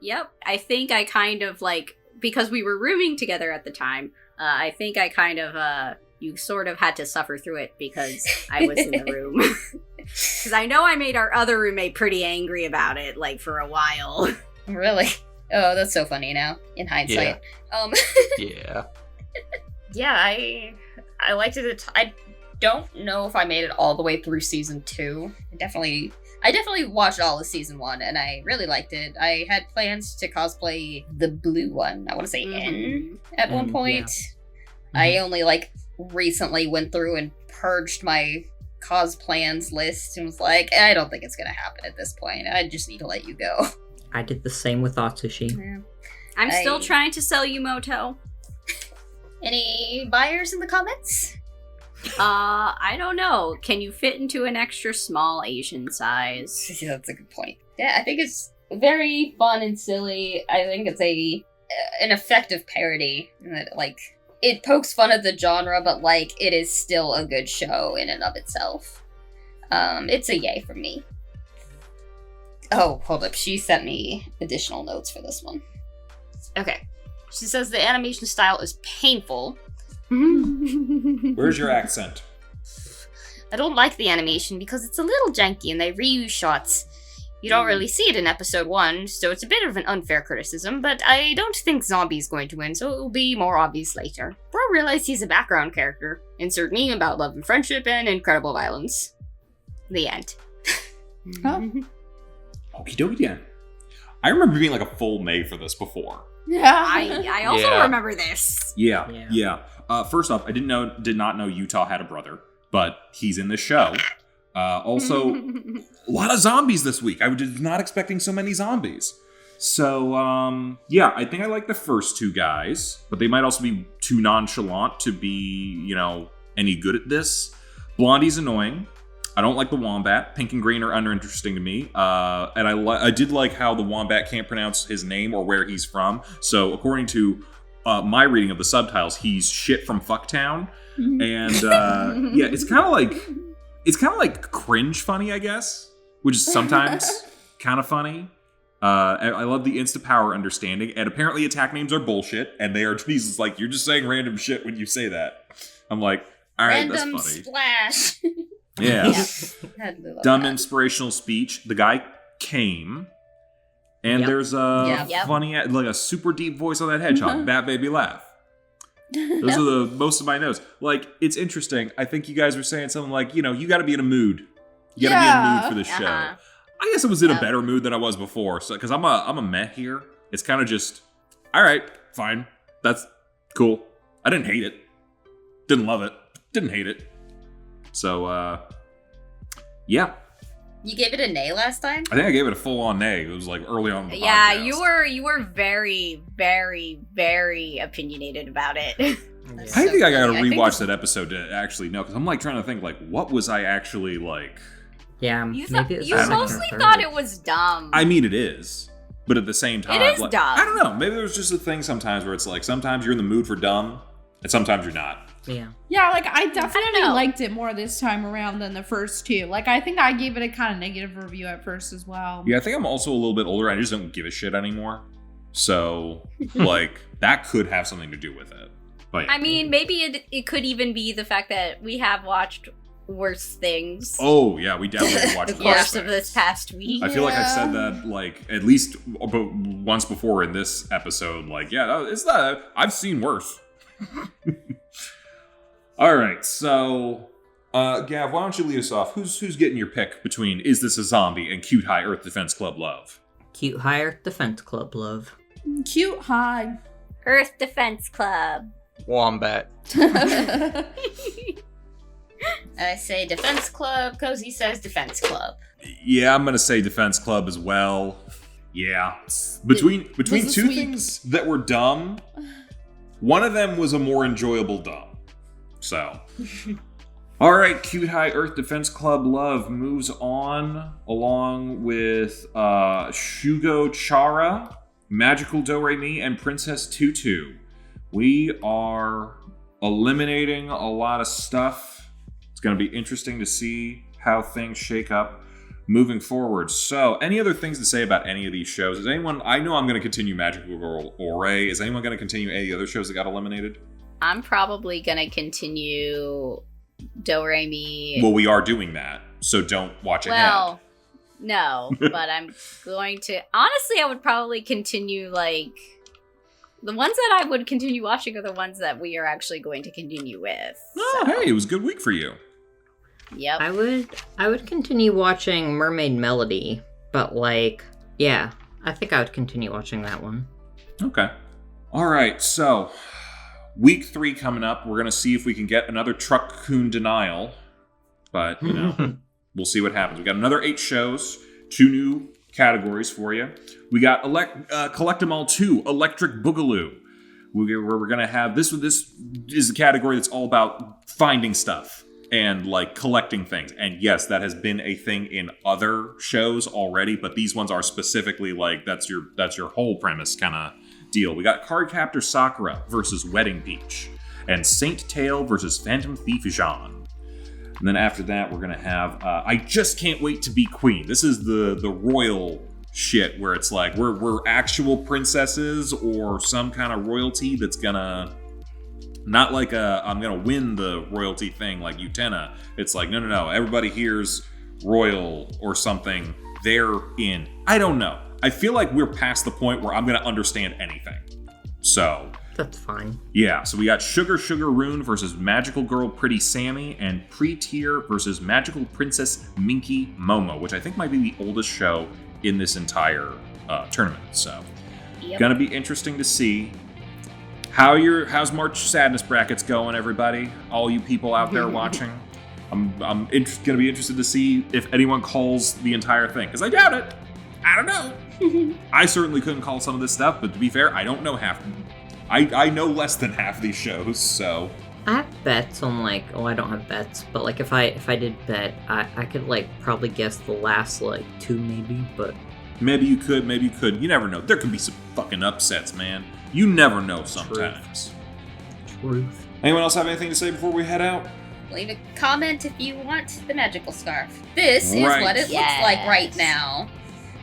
Yep. I think I kind of like, because we were rooming together at the time, I think I kind of, you sort of had to suffer through it because I was in the room. Because I know I made our other roommate pretty angry about it, like, for a while. Really? Oh, that's so funny now, in hindsight. Yeah. Yeah, I liked it. I don't know if I made it all the way through season 2. I definitely watched all of season 1, and I really liked it. I had plans to cosplay the blue one. I want to say N at one point. Yeah. I only recently went through and purged my cos plans list and was like, I don't think it's gonna happen at this point. I just need to let you go. I did the same with Atsushi. Yeah. I'm still trying to sell you Moto. Any buyers in the comments? I don't know. Can you fit into an extra small Asian size? That's a good point. Yeah, I think it's very fun and silly. I think it's an effective parody. That it pokes fun at the genre, but it is still a good show in and of itself. It's a yay for me. Oh, hold up. She sent me additional notes for this one. Okay. She says the animation style is painful. Where's your accent? I don't like the animation because it's a little janky and they reuse shots. You don't really see it in episode 1, so it's a bit of an unfair criticism, but I don't think Zombie's going to win, so it will be more obvious later. Bro realized he's a background character. Insert meme about love and friendship and incredible violence. The end. Huh? Okie dokie then. I remember being like a full May for this before. Yeah. I also Yeah. remember this. Yeah. First off, I did not know Utah had a brother, but he's in this show. Also, a lot of zombies this week. I was not expecting so many zombies. So, I think I like the first two guys, but they might also be too nonchalant to be, any good at this. Blondie's annoying. I don't like the wombat. Pink and green are uninteresting to me. And I did like how the wombat can't pronounce his name or where he's from. So, according to my reading of the subtitles, he's shit from Fucktown. And it's kind of like cringe funny, I guess, which is sometimes kind of funny. I love the insta power understanding, and apparently attack names are bullshit, and he's like, you're just saying random shit when you say that. I'm like, all right, Random that's funny. splash. Yeah. Had to love Dumb that. inspirational speech. The guy came, and Yep. there's a Yep. funny, like a super deep voice on that hedgehog. Bat baby laugh. Those are the most of my notes. Like, it's interesting. I think you guys were saying something like, you got to be in a mood. You got to be in a mood for this show. Uh-huh. I guess I was in a Yep. better mood than I was before. So, because I'm a meh here. It's kind of just, all right, fine. That's cool. I didn't hate it. Didn't love it. Didn't hate it. So, yeah. You gave it a nay last time? I think I gave it a full-on nay. It was like early on in the Yeah, podcast. you were very, very, very opinionated about it. That's I so think I gotta funny. I think rewatch it's- that episode to actually know, because I'm like trying to think, like, what was I actually like? Yeah, You, maybe it's you second or mostly third. thought it was dumb. I mean, it is, but at the same time, is like, dumb. I don't know. Maybe there's just a thing sometimes where it's like sometimes you're in the mood for dumb, and sometimes you're not. Yeah. Yeah, like I definitely know. liked it more this time around than the first two. Like I think I gave it a kind of negative review at first as well. Yeah, I think I'm also a little bit older. I just don't give a shit anymore. So, like, that could have something to do with it. But yeah. I mean, maybe it could even be the fact that we have watched worse things Oh yeah, we definitely watched the worse course of things. this past week. I feel like I've said that like at least once before in this episode. Like, yeah, it's not. I've seen worse. All right, so Gav, why don't you lead us off? Who's getting your pick between Is This a Zombie and Cute High Earth Defense Club Love? Cute Higher Defense Club love. Cute high. Earth Defense Club. Wombat. I say Defense Club. Kozi says Defense Club. Yeah, I'm gonna say Defense Club as well. Yeah, between was a two sweep. things that were dumb, one of them was a more enjoyable dumb. So, all right, Cute High Earth Defense Club Love moves on along with Shugo, Chara, Magical DoReMi, and Princess Tutu. We are eliminating a lot of stuff. It's going to be interesting to see how things shake up moving forward. So, any other things to say about any of these shows? Is anyone? I know I'm going to continue Magical Girl Ore. Is anyone going to continue any of the other shows that got eliminated? I'm probably gonna continue DoReMi. Well, we are doing that, so don't watch ahead. Well, no, but I'm going to. Honestly, I would probably continue like the ones that I would continue watching are the ones that we are actually going to continue with. Oh, so, hey, it was a good week for you. Yep. I would continue watching Mermaid Melody, but like, yeah, I think I would continue watching that one. Okay. All right, so week 3 coming up. We're going to see if we can get another Truck-kun denial. But, you know, we'll see what happens. We got another 8 shows, 2 new categories for you. We got Collect 'em All 2, Electric Boogaloo. We're going to have this is a category that's all about finding stuff and like collecting things. And yes, that has been a thing in other shows already, but these ones are specifically like that's your whole premise kind of deal. We got Cardcaptor Sakura versus Wedding Peach, and Saint Tail versus Phantom Thief Jean. And then after that, we're gonna have I Just Can't Wait to Be Queen. This is the royal shit where it's like we're actual princesses or some kind of royalty that's gonna not like I'm gonna win the royalty thing like Utena. It's like no, everybody here's royal or something. They're in. I don't know. I feel like we're past the point where I'm gonna understand anything. So That's fine. yeah, so we got Sugar Rune versus Magical Girl Pretty Sammy, and Pre-Tier versus Magical Princess Minky Momo, which I think might be the oldest show in this entire tournament. So, gonna be interesting to see how's March Sadness brackets going, everybody. All you people out there watching, I'm gonna be interested to see if anyone calls the entire thing, because I doubt it. I don't know. I certainly couldn't call some of this stuff, but to be fair, I don't know half. I know less than half these shows, so. I have bets on like, I don't have bets, but like if I did bet, I could like probably guess the last like 2 maybe, but. Maybe you could, maybe you couldn't. You never know. There could be some fucking upsets, man. You never know sometimes. Truth. Anyone else have anything to say before we head out? Leave a comment if you want the magical scarf. This is Right. what it looks like right now.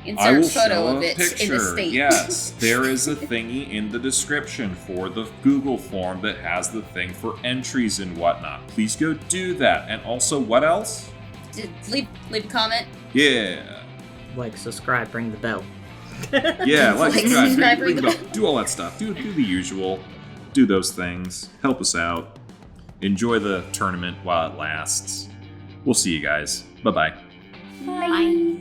I Insert will photo show of a it in the picture. state. Yes, there is a thingy in the description for the Google form that has the thing for entries and whatnot. Please go do that. And also, what else? Leave a comment. Yeah. Like, subscribe, ring the bell. Yeah, like, subscribe, ring the bell. Do all that stuff. Do the usual. Do those things. Help us out. Enjoy the tournament while it lasts. We'll see you guys. Bye-bye. Bye.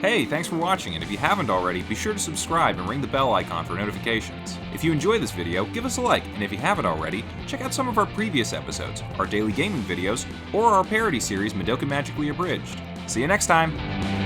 Hey, thanks for watching, and if you haven't already, be sure to subscribe and ring the bell icon for notifications. If you enjoy this video, give us a like, and if you haven't already, check out some of our previous episodes, our daily gaming videos, or our parody series Madoka Magically Abridged. See you next time!